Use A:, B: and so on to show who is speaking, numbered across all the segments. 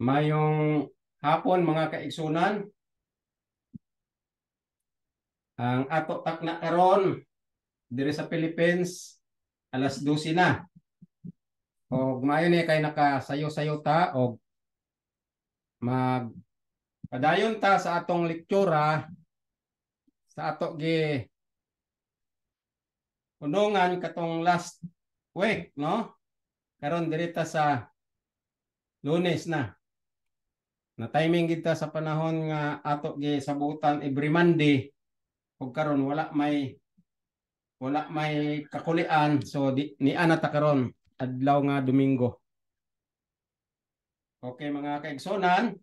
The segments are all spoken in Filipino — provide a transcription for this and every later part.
A: Mayong hapon mga kaigsunan, ang ato takna karon diri sa Philippines alas 12 na. Og maayo ni kay nakasayo-sayo ta og magpadayon ta sa atong lektura sa ato gi unongan katong last week, no? Karon diri ta sa Lunes na. Na timing kita sa panahon nga ato gi sabutan every Monday ug karon wala may kakulian, so ni ana ta karon adlaw nga Domingo. Okay mga kaigsonan,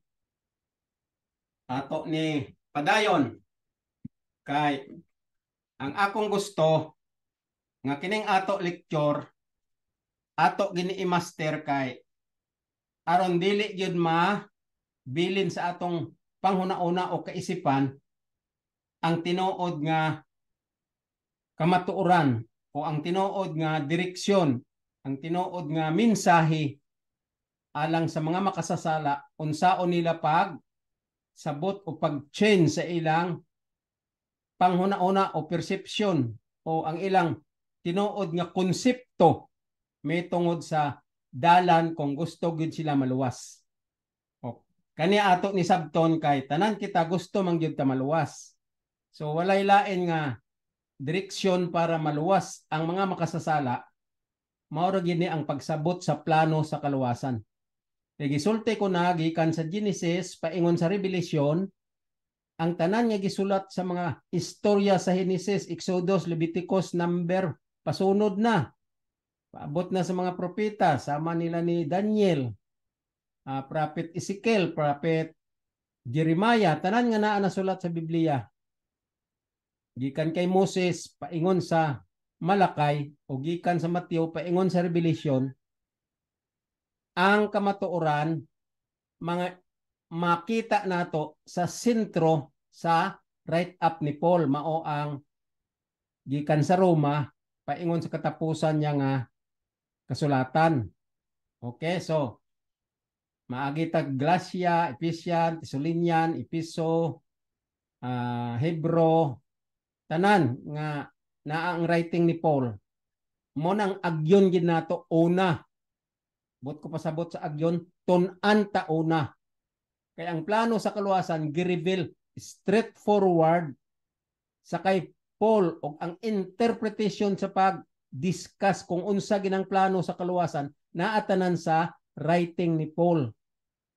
A: ato ni padayon kay ang akong gusto nga kining ato lecture ato gini i-master kay aron dili gyud bilin sa atong panghuna-una o kaisipan ang tinuod nga kamatuoran o ang tinuod nga direksyon, ang tinuod nga mensahe alang sa mga makasasala unsaon nila pag sabot o pag-change sa ilang panghuna-una o perception o ang ilang tinuod nga konsepto may tungod sa dalan kung gusto gid sila maluwas. O kani ato ni sabton kay tanan kita gusto man gyud ta maluwas. So walay lain nga direksyon para maluwas ang mga makasasala, mao ra gini ang pagsabot sa plano sa kaluwasan. Gisulti ko na gikan sa Genesis paingon sa Revelation, ang tanan nga gisulat sa mga istorya sa Genesis, Exodus, Leviticus, Number, pasunod na. Paabot na sa mga propeta, sama nila ni Daniel, Prophet Ezekiel, Prophet Jeremiah, tanan nga naa nasulat sa Biblia. Gikan kay Moses, paingon sa Malakay, o gikan sa Mateo, paingon sa Revelation, ang kamatuoran, mga makita nato sa sentro sa right up ni Paul, mao ang gikan sa Roma, paingon sa katapusan niya nga kasulatan. Okay, so maagi tag Galatia, Ephesians, Thessalonian, Episo, Hebro, tanan nga naa ang writing ni Paul. Mo nang agyon gid nato una. Bot ko pasabot sa agyon tun-an ta una. Kay ang plano sa kaluwasan gi-reveal straightforward sa kay Paul og ang interpretation sa pag-discuss kung unsa ginang plano sa kaluwasan naatanan sa writing ni Paul.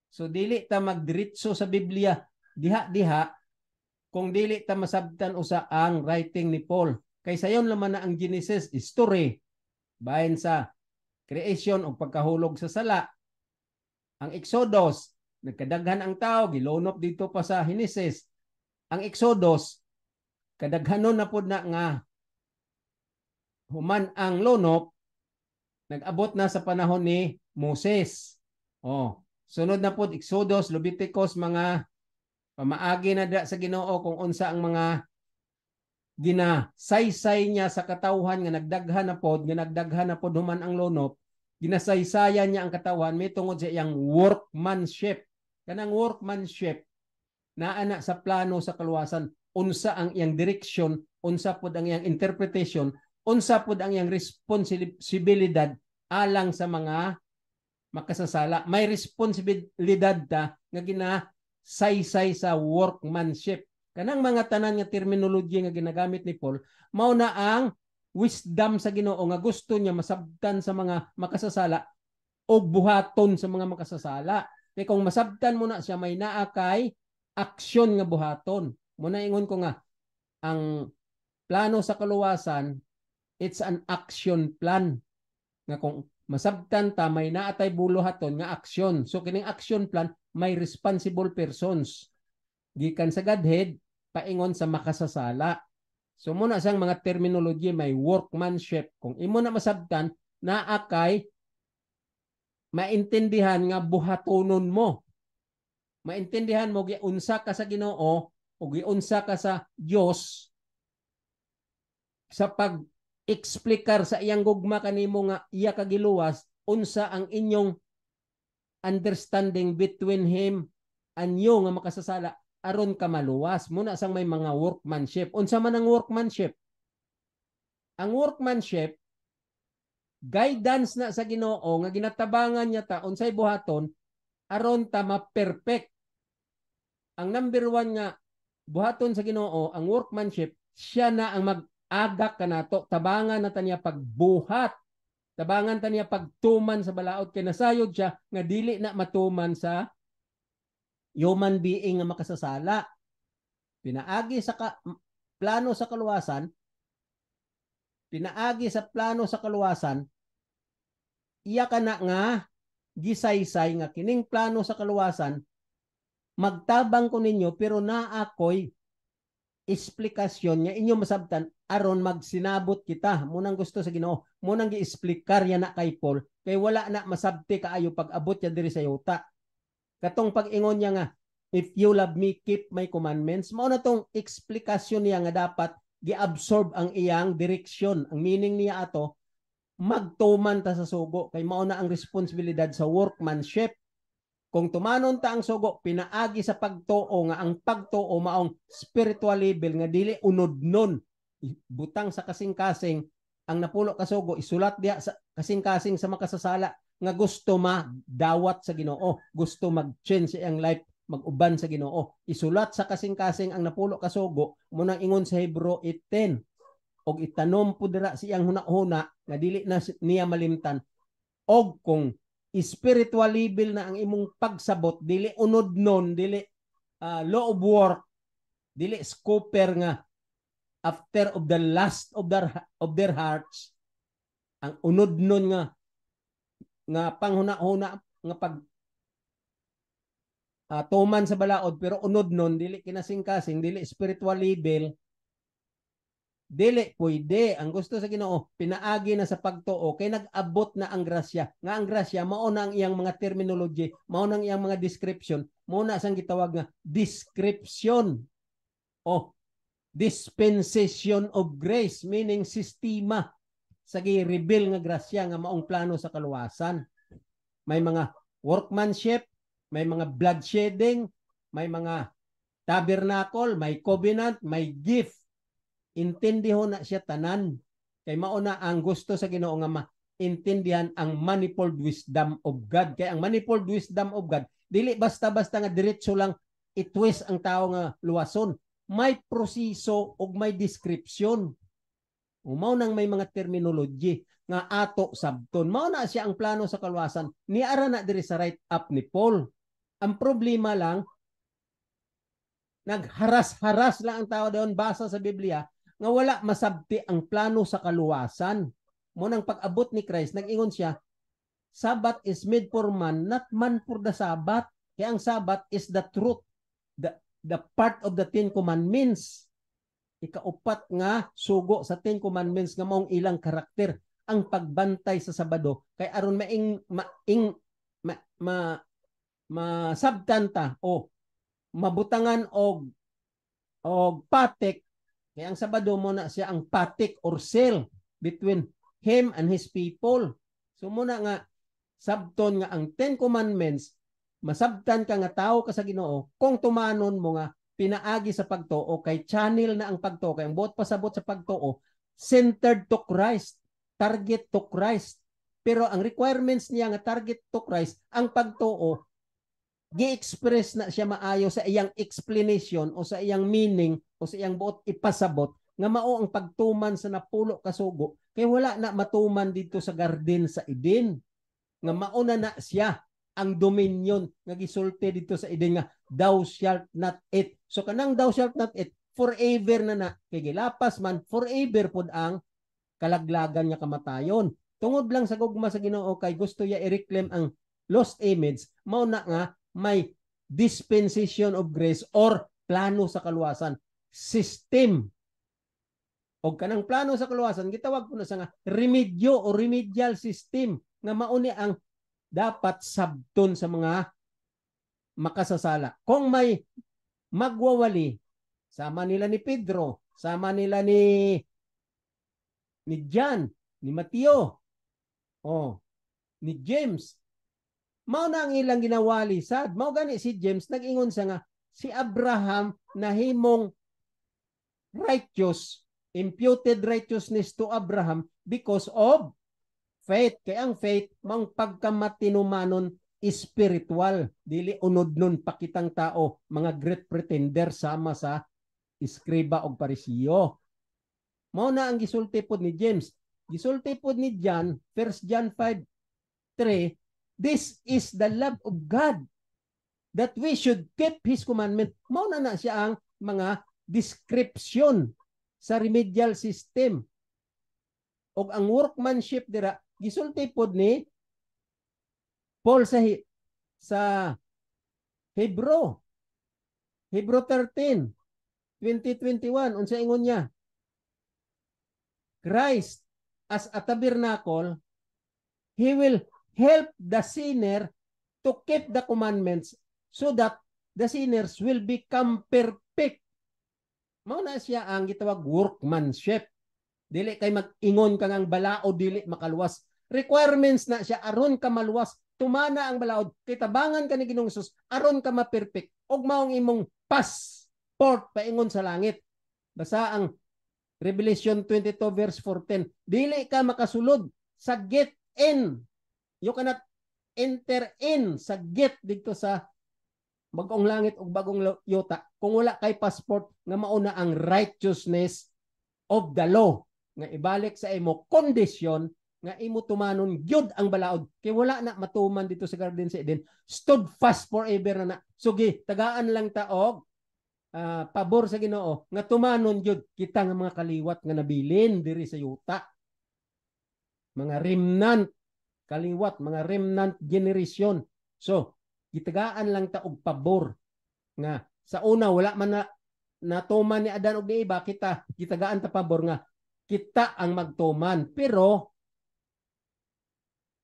A: So dili ta magdiretso sa Biblia diha-diha kung dili ta masabtan usa ang writing ni Paul. Kay sayon laman na ang Genesis history bahin sa creation o pagkahulog sa sala. Ang Exodus, nagkadaghan ang tao, gilonop dito pa sa Genesis. Ang Exodus, kadaghanon na pod na nga human ang lonop, nag-abot na sa panahon ni Moses. Sunod na pod Exodus, Leviticus, mga pamaagi na sa Ginoo kung unsa ang mga ginasaysay niya sa katawhan nga nagdaghan na pod human ang lonop, ginasaysayan niya ang katawhan may tungod sa iyang workmanship. Kanang workmanship naa na sa plano sa kaluwasan, unsa ang iyang direksyon, unsa pod ang iyang interpretation, unsa pod ang iyang responsibilidad alang sa mga makasasala. May responsibilidad ta nga ginasaysay sa workmanship. Kanang mga tanan nga terminology nga ginagamit ni Paul, mao na ang wisdom sa Ginoo nga gusto niya masabtan sa mga makasasala o buhaton sa mga makasasala. Kaya kung masabtan mo na siya, may naa kay aksyon nga buhaton. Muna ingon ko nga, ang plano sa kaluwasan, it's an action plan. Nga kung masabtan ta, may naatay buluhaton nga aksyon. So kining action plan, may responsible persons. Gikan sa Godhead, paingon sa makasasala. So muna siyang mga terminology, may workmanship. Kung imo na masabtan, naakay maintindihan nga buhatonon mo. Maintindihan mo giunsa ka sa Ginoo o giunsa ka sa Dios sa pag-explikar sa iyang gugma kanimo nga iya kagiluwas unsa ang inyong understanding between him and you nga makasasala aron ka maluwas. Muna sang may mga workmanship. Unsa man ang workmanship? Ang workmanship, guidance na sa Ginoo nga ginatabangan niya ta unsay buhaton aron ta ma-perfect. Ang number one nga buhaton sa Ginoo, ang workmanship, siya na ang mag-agak kanato, tabangan na ta niya pagbuhat, tabangan ta niya pagtuman sa balaod, kay nasayod siya nga dili na matuman sa human being nga makasasala. Pinaagi sa plano sa kaluwasan, pinaagi sa plano sa kaluwasan, iya ka na nga gisaysay nga kining plano sa kaluwasan, magtabang ko ninyo pero naakoy explikasyon nga inyo masabtan aron magsinabot kita. Munang gusto sa Ginoo, munang gi-explikar ya na kay Paul kay wala na masabti kaayo pag abot ya diri sa yuta. Katong pag-ingon niya nga, if you love me, keep my commandments. Mao na tong explikasyon niya nga dapat gi-absorb ang iyang direksyon. Ang meaning niya ato, magtuman ta sa sugo kay mao na ang responsibilidad sa workmanship. Kung tumanon ta ang sugo, pinaagi sa pagtuo nga ang pagtuo maong spiritual level nga dili unod-non. Butang sa kasing-kasing ang napulo ka sugo, isulat diya sa kasing-kasing sa makasasala nga gusto dawat sa Ginoo, gusto mag-change sa iyang life, mag-uban sa Ginoo. Isulat sa kasing-kasing ang napulo ka sugo, munang ingon sa Hebrew 8:10. Og itanom po dira siyang huna-huna nga dili na niya malimtan. Og kung spiritual level na ang imong pagsabot, dili unod non, dili law of work, dili scooper nga after of the lust of their hearts, ang unod non nga panghuna-huna nga pag tuman sa balaod pero unod non dili kinasing-kasing, dili spiritual level, dili pwede. Ang gusto sa Ginoo, pinaagi na sa pagtuo kay nag-abot na ang grasya. Nga ang grasya mao na ang iyang mga terminology, mao na ang iyang mga description, mao na sang gitawag nga description o dispensation of grace, meaning sistema sa gi-reveal nga grasya nga maong plano sa kaluwasan. May mga workmanship, may mga bloodshedding, may mga tabernacle, may covenant, may gift. Intindihon na siya tanan. Kay mao na ang gusto sa Ginoo nga maintindihan ang manifold wisdom of God. Kay ang manifold wisdom of God, dili basta-basta nga diretso lang itwist ang tao nga luwason. May proseso o may description. Mao nang may mga terminology nga ato sabton. Mao na siya ang plano sa kaluwasan. Niara na diri sa write up ni Paul. Ang problema lang, nagharas-haras lang ang tao doon basa sa Biblia nga wala masabti ang plano sa kaluwasan. Munang pag-abot ni Christ, nag-ingon siya, Sabbath is made for man, not man for the Sabbath. Kaya ang Sabbath is the truth, the part of the Ten Commandments. Ikaupat nga sugo sa Ten Commandments nga maong ilang karakter, ang pagbantay sa Sabado. Kay aron masabtanta o mabutangan og patik, kaya ang Sabado mo na siya ang patik or sale between him and his people. So muna nga sabton nga ang Ten Commandments, masabtan ka nga tao ka sa Ginoo kung tumanon mo nga pinaagi sa pagtuo, kay channel na ang pagtuo, kay ang buot pasabot sa pagtuo centered to Christ, target to Christ. Pero ang requirements niya nga target to Christ, ang pagtuo gi-express na siya maayo sa iyang explanation o sa iyang meaning o sa iyang buot ipasabot nga mao ang pagtuman sa napulo ka sugo, kay wala na matuman dito sa garden sa Eden nga mauna na siya ang dominion nga gisulti dito sa Eden nga thou shalt not eat. So kanang thou shalt not eat forever na kay gilapas man forever pud ang kalaglagan nga kamatayon. Tungod lang sa gugma sa Ginoo kay gusto ya i-reclaim ang lost image, mao na nga may dispensation of grace or plano sa kaluwasan, system. O kanang plano sa kaluwasan gitawag ko na sa nga remedyo o remedial system nga mauni ang dapat sabton sa mga makasasala. Kung may magwawali, sama nila ni Pedro, sama nila ni John, ni Mateo, ni James, Mao na ang ilang ginawali sad. Mao gani si James nag-ingon sa nga si Abraham nahimong righteous, imputed righteousness to Abraham because of faith. Kaya ang faith, mang pagkamatinumanon spiritual. Dili unod nun pakitang tao, mga great pretender sama sa iskriba o parisiyo. Mao na ang gisulti pod ni James. Gisulti pod ni John, 1 John 5:3, this is the love of God, that we should keep His commandment. Mao na siya ang mga description sa remedial system. O ang workmanship dira, gisulti pod ni Paul sa Hebrew 13, 20-21, unsa ingon niya? Christ as a tabernacle, He will help the sinner to keep the commandments so that the sinners will become perfect. Mao na siya ang gitawag workmanship. Dili kay mag-ingon kang ang balaod dili makaluwas. Requirements na siya aron ka maluwas, tumana ang balaod, kay tabangan ka ni Ginoong Hesus aron ka ma-perfect. Og maong imong passport paingon sa langit. Basa ang Revelation 22 verse 14. Dili ka makasulod sa get in. You cannot enter in sa get dito sa bagong langit o bagong yuta kung wala kay passport nga mauna ang righteousness of the law nga ibalik sa imo kondisyon nga imo tumanon gyud ang balaod kay wala na matuman dito sa Garden sa Eden, stood fast forever na. Sugi tagaan lang ta og pabor sa Ginoo nga tumanon gyud kita nga mga kaliwat nga nabilin diri sa yuta, mga remnant kaliwat, mga remnant generation. So gitagaan lang ta og pabor nga sa una wala man na natuman ni Adan og ni iba, kita gitagaan ta pabor nga kita ang magtuman. Pero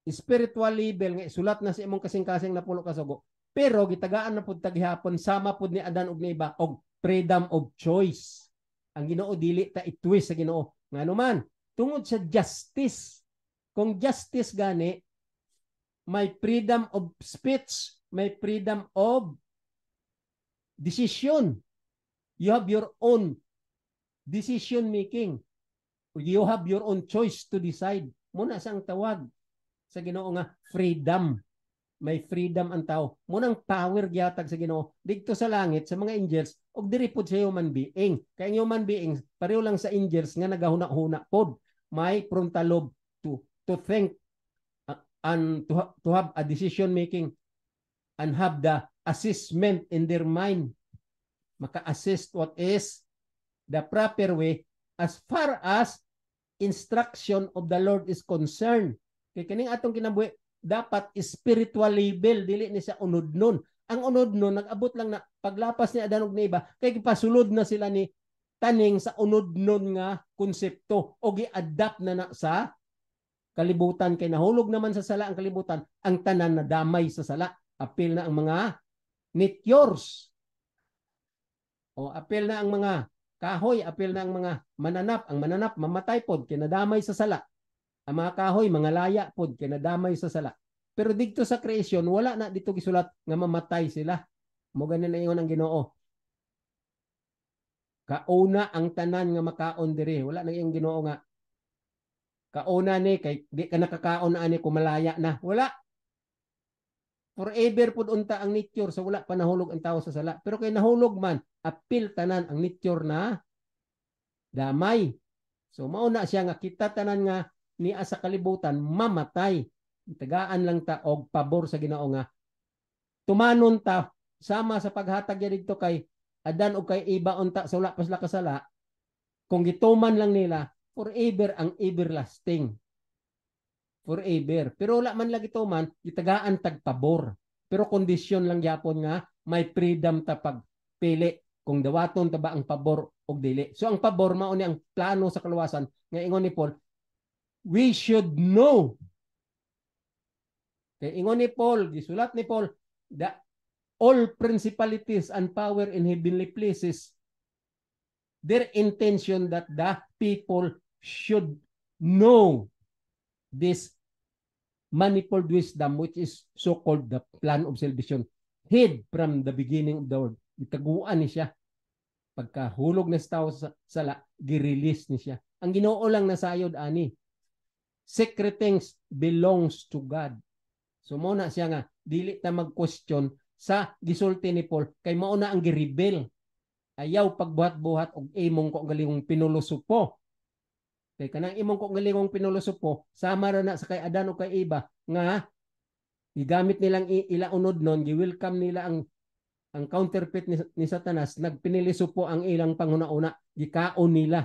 A: spiritual level nga isulat na sa imong kasing-kasing na pulo ka sugo, pero gitagaan na pud tagihapon sama pud ni Adan og ni iba og freedom of choice. Ang Ginoo dili ta itwist sa Ginoo ngano man tungod sa justice. Kung justice gani, may freedom of speech, may freedom of decision. You have your own decision making. You have your own choice to decide. Muna sang tawag sa Ginoo nga freedom. May freedom ang tao. Munang power gyatag sa Ginoo didto sa langit sa mga angels ug diri pod sa human being. Kay human beings pareho lang sa angels nga nagahuna-huna pod. May frontal lobe to think and to have a decision making and have the assessment in their mind. Maka-assist what is the proper way as far as instruction of the Lord is concerned. Kay kining atong kinabuhi dapat spiritual level, dili ni sa unod nun. Ang unod nun nag-abot lang na paglapas ni Adan ug ni iba kay gipasulod na sila ni taning sa unod nun nga konsepto o gi-adapt na sa kalibutan. Kay nahulog naman sa sala ang kalibutan, ang tanan na damay sa sala. Apil na ang mga meteors. O apil na ang mga kahoy, apil na ang mga mananap. Ang mananap mamatay pod kay nadamay sa sala. Ang mga kahoy mga laya pod kay nadamay sa sala. Pero dito sa creation wala na dito gisulat nga mamatay sila. Mo ganin na ingon ang Ginoo. Kauna ang tanan nga makaon diri. Wala na iyong Ginoo nga kauna ni kay di ka nakakaon ani kung malaya na. Wala. Forever pud unta ang nature so wala pa nahulog ang tao sa sala. Pero kay nahulog man, apil tanan ang nature na damay. So mao na siya nga kita tanan nga niya sa kalibutan mamatay. Tagaan lang ta og pabor sa Ginoo nga tumanon ta sama sa paghatag didto kay Adan o kay iba unta sa wala pa sila kasala. Kung gituman lang nila forever ang everlasting. Forever. Pero wala man lagi tuman, gitagaan tagpabor. Pero kondisyon lang yapon nga may freedom ta pagpili kung dawaton ta ba ang pabor o dili. So ang pabor mao ni ang plano sa kaluwasan nga ingon ni Paul, we should know. Kay ingon ni Paul, gisulat ni Paul, the all principalities and power in heavenly places, their intention that the people should know this manifold wisdom, which is so-called the plan of salvation, hid from the beginning of the world. Itaguan ni siya. Pagkahulog na sa tao sa sala, girelease ni siya. Ang Ginoo lang nasayod ani. Secret things belongs to God. So mo na siya nga, dili ta mag-question sa gisulti ni Paul, kay mao na ang girebel. Ayaw pagbuhat-buhat og imong ko galingong pinulusupo. Kay kanang imong ko galingong pinulusupo, sama ra na sa kay Adan o kay Eva nga gigamit nilang ila unod nun, gi-welcome nila ang counterfeit ni Satanas, nagpinilisupo ang ilang panghuna-una, gikaon nila.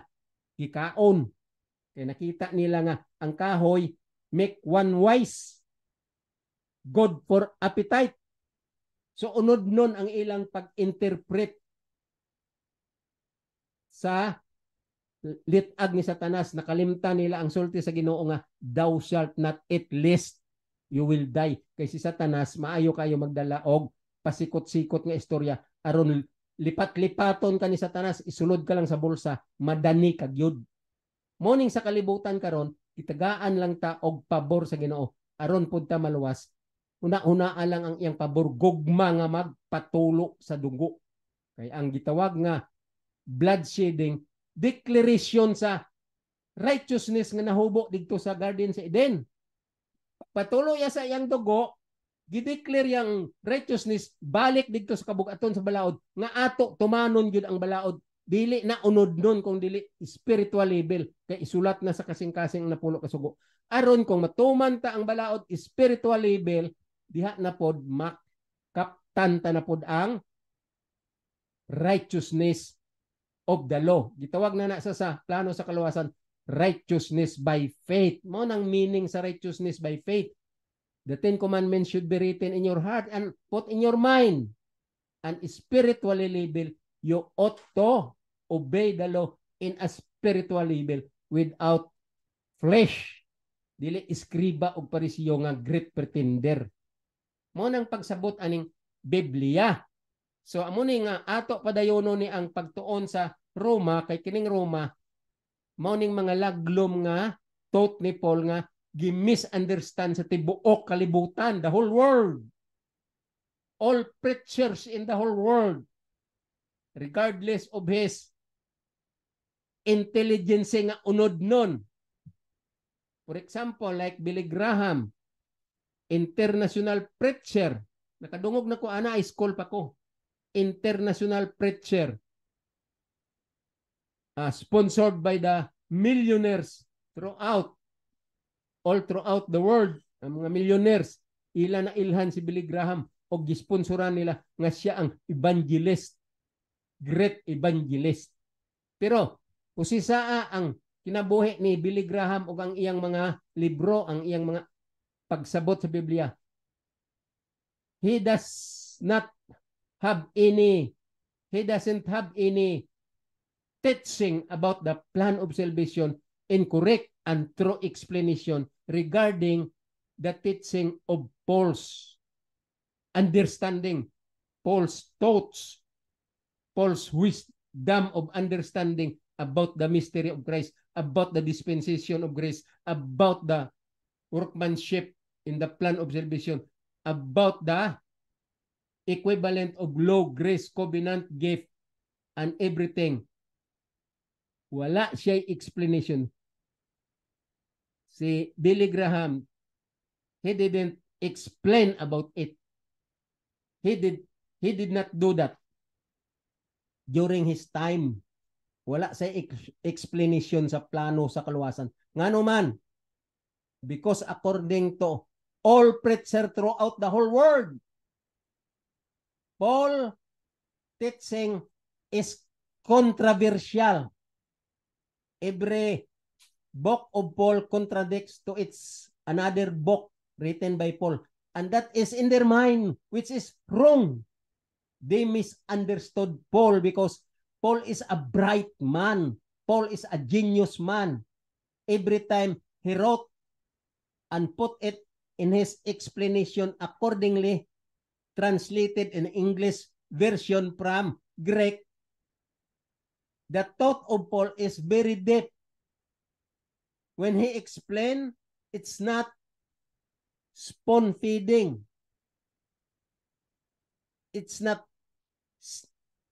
A: Gikaon. Kay nakita nila nga ang kahoy make one wise, good for appetite. So unod nun ang ilang pag-interpret sa litag ni Satanas. Nakalimtan nila ang sulti sa Ginoo nga, thou shalt not eat lest you will die. Kay si Satanas maayo kayo magdala og pasikot-sikot nga istorya aron lipat-lipaton ka ni Satanas, isulod ka lang sa bulsa, madani kag yud. Morning sa kalibutan karon, itagaan lang ta og pabor sa Ginoo aron pud ta maluwas. Una-una lang ang iyang pabor, gugma nga magpatulo sa dugo. Kay ang gitawag nga bloodshedding, declaration sa righteousness nga nahubo dito sa garden sa Eden. Patulo ya sa iyang dugo, gideclare yang righteousness, balik dito sa kabugaton sa balaod, nga ato tumanon yun ang balaod, dili na unod nun kung dili spiritual level, kay isulat na sa kasing-kasing na pulo kasugo. Aron kung matuman ta ang balaod spiritual level, diha na pod makaptan ta na pod ang righteousness of the law. Gitawag na sa plano sa kaluwasan, righteousness by faith. Mo nang meaning sa righteousness by faith. The 10 Commandments should be written in your heart and put in your mind. And spiritually level, you ought to obey the law in a spiritual level without flesh. Dili iskriba o parisiyo nga great pretender. Mo nang pagsabot aning Biblia. So amo ni nga ato padayono ni ang pagtuon sa Roma, kay kining Roma mao ning mga laglom nga taught ni Paul nga gi-misunderstand sa tibuok kalibutan, the whole world. All preachers in the whole world, regardless of his intelligence nga unod nun. For example, like Billy Graham, international preacher. Nakadungog na ko, ana, school pa ko. International preacher. Sponsored by the millionaires all throughout the world. Ang mga millionaires, ila na ilhan si Billy Graham o gisponsoran nila nga siya ang evangelist. Great evangelist. Pero, usisaa ang kinabuhi ni Billy Graham o ang iyang mga libro, ang iyang mga pagsabot sa Biblia. He doesn't have any teaching about the plan of salvation in correct and true explanation regarding the teaching of Paul's understanding, Paul's thoughts, Paul's wisdom of understanding about the mystery of Christ, about the dispensation of grace, about the workmanship in the plan of salvation, about the equivalent of law, grace, covenant, gift, and everything. Wala siya explanation. Si Billy Graham, he didn't explain about it. He did not do that during his time. Wala sa explanation sa plano sa kaluwasan. Ngano man, because according to all preachers throughout the whole world, Paul teaching is controversial. Every book of Paul contradicts to its another book written by Paul. And that is in their mind, which is wrong. They misunderstood Paul because Paul is a bright man. Paul is a genius man. Every time he wrote and put it in his explanation accordingly, translated in English version from Greek, the thought of Paul is very deep. When he explained, it's not spoon feeding. It's not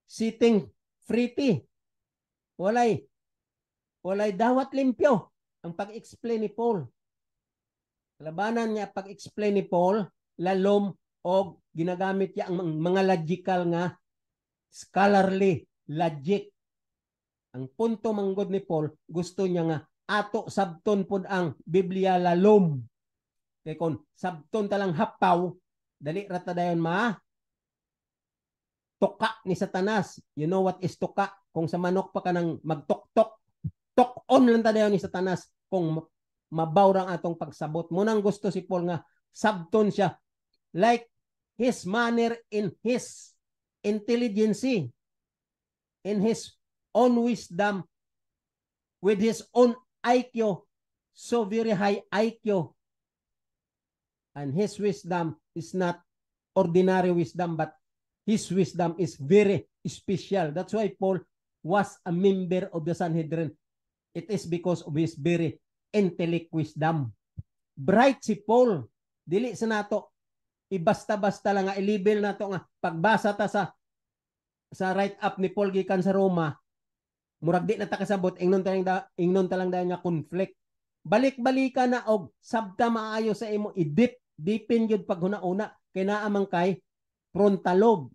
A: sitting pretty. Walay dawat limpyo ang pag-explain ni Paul. Labanan niya pag-explain ni Paul, lalom o ginagamit niya ang mga logical nga scholarly logic. Ang punto manggod ni Paul, gusto niya nga ato sabton pud ang Biblia lalom. Kay kon sabton talang hapaw, dali rata dayon tuka ni Satanas. You know what is tuka? Kung sa manok pa ka nang magtok-tok, tok-on lang ta dayon ni Satanas kung mabawrang atong pagsabot. Munang gusto si Paul nga sabton siya like his manner in his intelligence, in his own wisdom, with his own IQ, so very high IQ. And his wisdom is not ordinary wisdom, but his wisdom is very special. That's why Paul was a member of the Sanhedrin. It is because of his very intellect wisdom. Bright si Paul. Dili sa nato ibasta-basta lang nga i-label nato nga pagbasa ta sa write up ni Paul gikan sa Roma, murag di na ta kasabot ingnon talang dayon nga conflict. Balik-balika na og sabta maayo sa imo i-deepin gyud pag huna-una kay naa man kay frontalob.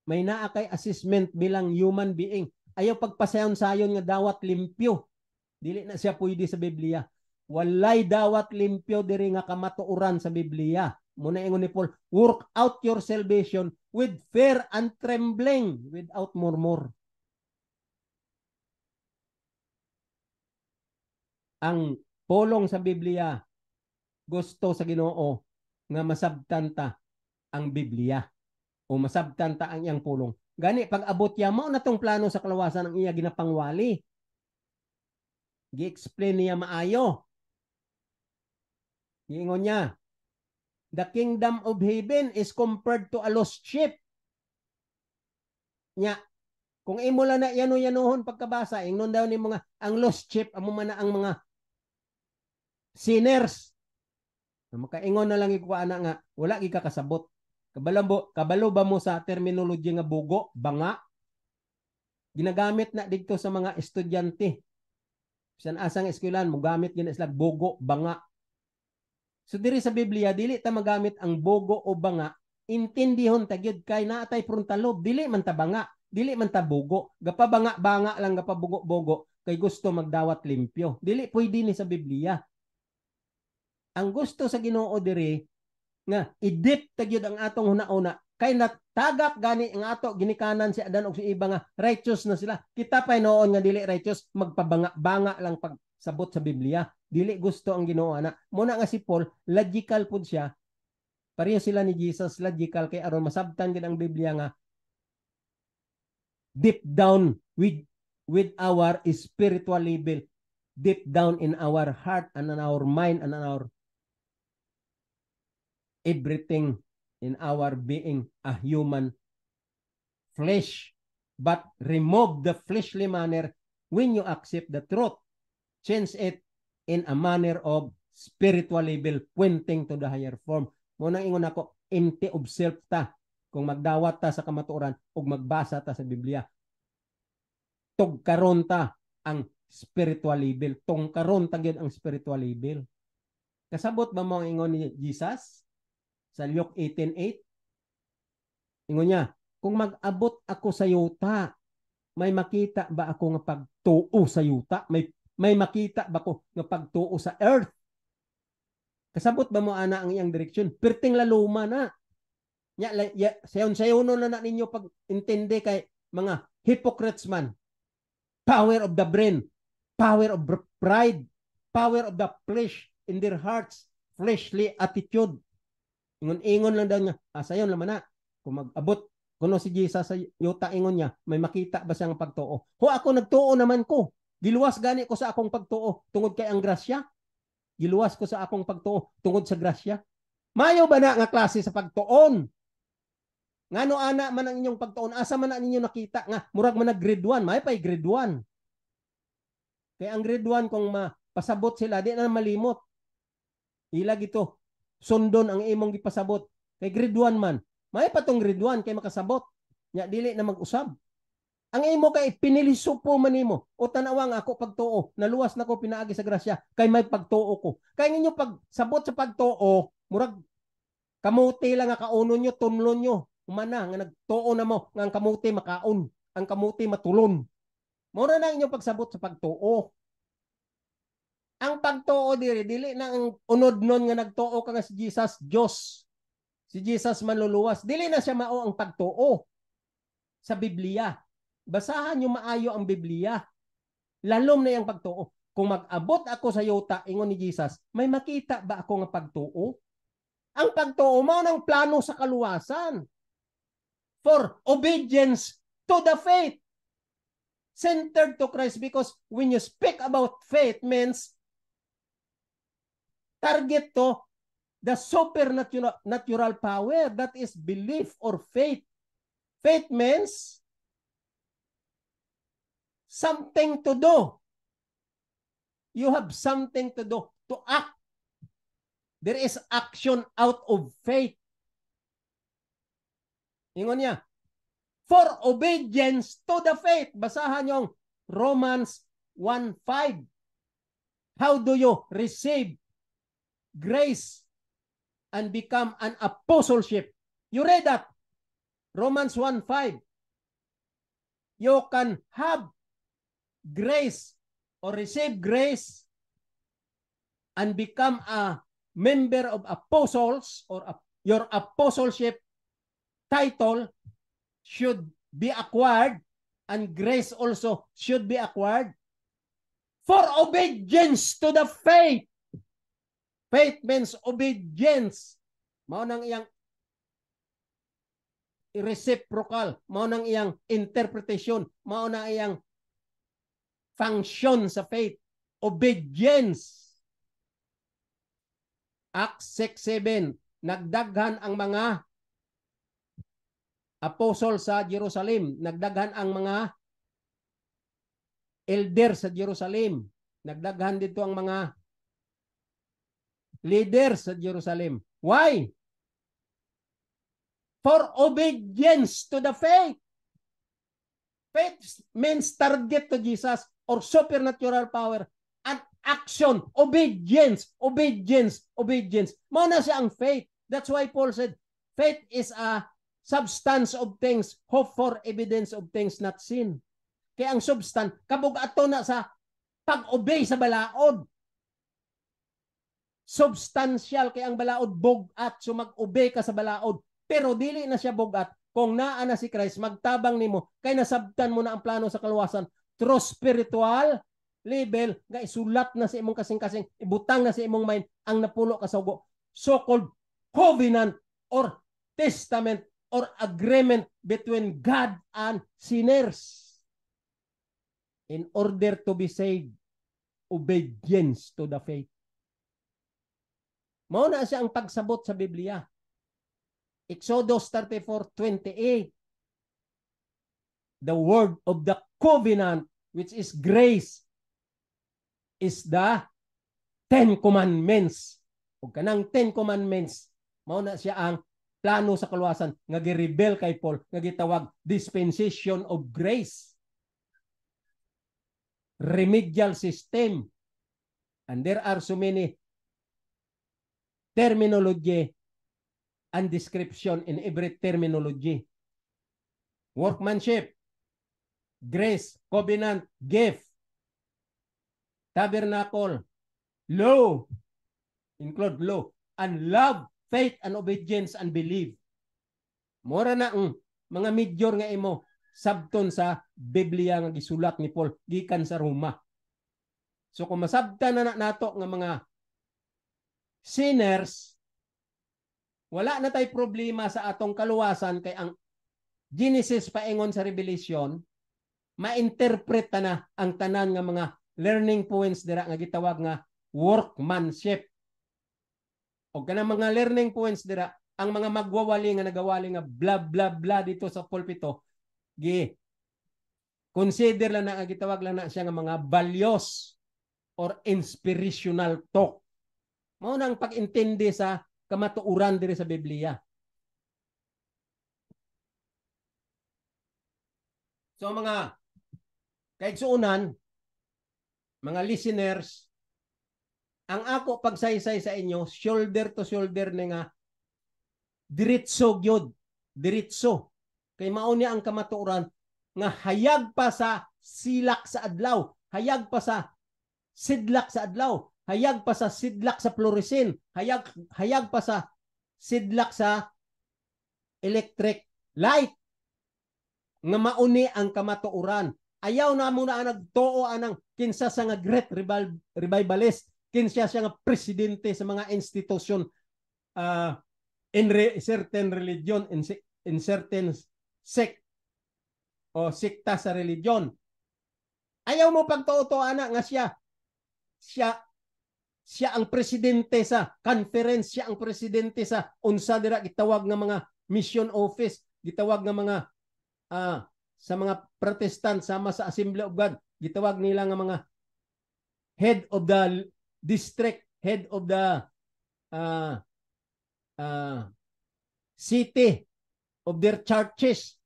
A: May naa kay assessment bilang human being. Ayaw pagpasayon-sayon nga dawat limpyo. Dili na siya pwede sa Biblia. Walay dawat limpyo diri nga kamatuoran sa Biblia. Muna ingon ni Paul, work out your salvation with fear and trembling, without murmur. Ang pulong sa Biblia, gusto sa Ginoo nga masabtan ta ang Biblia o masabtan ta ang iyang pulong. Gani pag abot ya mao na tong plano sa kalawasan ang iya ginapangwali. Gi-explain niya maayo. Giingon niya, the kingdom of heaven is compared to a lost sheep. Nya, kung imo lang na yano-yanohon pagkabasa, ingnon daw ni mga ang lost sheep amo man ang mga sinners. Makaingon na lang ikuha na nga wala gi ka kasabot. Kabalo ba mo sa terminology nga bugo, banga? Ginagamit na dito sa mga estudyante. Bisan asang eskwelahan mo gamit gina sila bugo, banga. So diri sa Biblia dili ta magamit ang bugo o banga, intindihon ta gyud kay naatay frontalob, dili man ta banga, dili man ta bugo. Gapabanga-banga lang gapabugo-bugo kay gusto magdawat limpyo. Dili pwede ni sa Biblia. Ang gusto sa Ginoo diri nga i-dip ta gyud ang atong huna-una kay natagak gani ang ato ginikanan si Adan og si Eva nga righteous na sila. Kita pay noon nga dili righteous, magpabanga-banga lang pagsabot sa Biblia. Dili gusto ang Ginoo ana. Muna nga si Paul, logical pud siya. Pareho sila ni Jesus, logical kay aron masabtan gid ang Biblia nga deep down with our spiritual level, deep down in our heart and in our mind and in our everything in our being a human flesh, but remove the fleshly manner when you accept the truth. Change it in a manner of spiritual level, pointing to the higher form. Munang ingon ako, empty of self ta kung magdawat ta sa kamatuoran o magbasa ta sa Biblia. Tugkaron ta ang spiritual level. Tungkaron ta gyud ang spiritual level. Kasabot ba mo ang ingon ni Jesus? Sa Luke 18:8, ingon niya, kung mag-abot ako sa yuta, may makita ba ako nga pagtuo sa yuta? May makita ba ko nga pagtuo sa earth? Kasabot ba mo ana ang iyang direksyon? Perting laluma na. Sayon na ninyo pag intindi kay mga hypocrites man. Power of the brain, power of pride, power of the flesh in their hearts, fleshly attitude. Ingon lang daw niya, sayon naman na. Kung mag-abot, kuno si Jesus sa yuta, ingon niya, may makita ba siyang pagtuo? Ho, ako nagtuo naman ko. Giluwas gani ko sa akong pagtuo tungod kay ang grasya. Giluwas ko sa akong pagtuo tungod sa grasya. Mayo ba na nga klase sa pagtuon? Ngano ana man ang inyong pagtuon? Asa man na ninyo nakita nga murag man grade 1, may pay grade 1. Kaya ang grade 1 kung mapasabot sila, di na malimot. Ilag ito. sundon ang imong gipasabot. Kay grade 1 man. May patong grade 1 kay makasabot. Nya dili na mag-usab. Ang imo kay pinilisupo man nimo. O tanawang ako pagtuo, naluwas na ko pinaagi sa grasya kay may pagtuo ko. Kay ninyo pagsabot sa pagtuo, murag kamuti lang nga kaunon nyo, tunlon nyo. Umana nga nagtuo na mo nga ang kamuti makaon, ang kamuti matulon. Mura na inyong pagsabot sa pagtuo. Ang pagtuo dili na ang unod nun nga nagtuo ka nga si Jesus Diyos. Si Jesus manluluwas. Dili na siya mao ang pagtuo sa Biblia. Basahan nyo maayo ang Biblia. Lalom na yung pagtuo. Kung mag-abot ako sa yuta, ingon ni Jesus, may makita ba ako nga pagtuo? Ang pagtuo mo ng plano sa kaluwasan. For obedience to the faith. Centered to Christ, because when you speak about faith means target to the supernatural power, that is belief or faith. Faith means something to do. You have something to do, to act. There is action out of faith. Ingon niya, for obedience to the faith. Basahan yung Romans 1:5. How do you receive grace and become an apostleship? You read that. Romans 1:5. You can have grace or receive grace and become a member of apostles, or your apostleship title should be acquired, and grace also should be acquired for obedience to the faith. Faith means obedience. Mao nang iyang reciprocal, mao nang iyang interpretation, mao nang iyang function sa faith. Obedience. Acts 6:7, nagdaghan ang mga apostol sa Jerusalem, nagdaghan ang mga elder sa Jerusalem, nagdaghan dito ang mga leaders sa Jerusalem. Why? For obedience to the faith. Faith means target to Jesus or supernatural power, and action, obedience, obedience, obedience. Mao na siya ang faith. That's why Paul said, faith is a substance of things, hope for evidence of things not seen. Kaya ang substance, kabog ato na sa pag-obey sa balaod. Substantial, kaya ang balaod bogat, so mag-obey ka sa balaod. Pero dili na siya bogat kung naa na si Christ, magtabang nimo, kay nasabtan mo na ang plano sa kaluwasan through spiritual level, nga isulat na sa imong kasing-kasing, ibutang na sa imong mind ang napulo ka sa ugo. So-called covenant or testament or agreement between God and sinners. In order to be saved, obedience to the faith. Mao na siya ang pagsabot sa Biblia. Exodus 34:28. The word of the covenant, which is grace, is the 10 commandments. O kanang 10 commandments, mao na siya ang plano sa kaluwasan nga gi-rebel kay Paul, nga gitawag dispensation of grace. Remedial system. And there are so many terminology and description in every terminology. Workmanship, grace, covenant, gift, tabernacle, law, include law, and love, faith, and obedience, and belief. Mora na ang mga major nga imo sabton sa Biblia nga gisulat ni Paul gikan sa Roma. So kung masabtan na nato nga mga sinners, wala na tay problema sa atong kaluwasan, kay ang Genesis paingon sa Revelation, ma-interpret na ang tanan nga mga learning points dira nga gitawag nga workmanship. O kanang mga learning points dira, ang mga magwawali nga nagawali nga blah blah blah dito sa pulpito, gi consider lang na gitawag lang na siya nga mga values or inspirational talk. Mao nang pag-intindi sa kamatuuran diri sa Biblia. So mga kaigsuunan, mga listeners, ang ako pagsaysay sa inyo, shoulder to shoulder ni nga, diretso gyud, diretso. Kay mao niya ang kamatuoran nga hayag pa sa silak sa adlaw, hayag pa sa sidlak sa adlaw, hayag pa sa sidlak sa fluorescent, hayag pa sa sidlak sa electric light. Nga mauni ang kamatuoran. Ayaw na muna nagtuo anang kinsa sa nga great revivalist, kinsa siya nga presidente sa mga institusyon in certain religion, in certain sect o sikta sa religion. Ayaw mo pagtuo ana nga siya ang presidente sa conference, siya ang presidente sa unsa dira gitawag nga mga mission office, gitawag nga mga sa mga Protestant sama sa Assembly of God, gitawag nila nga mga head of the district, head of the city of their churches.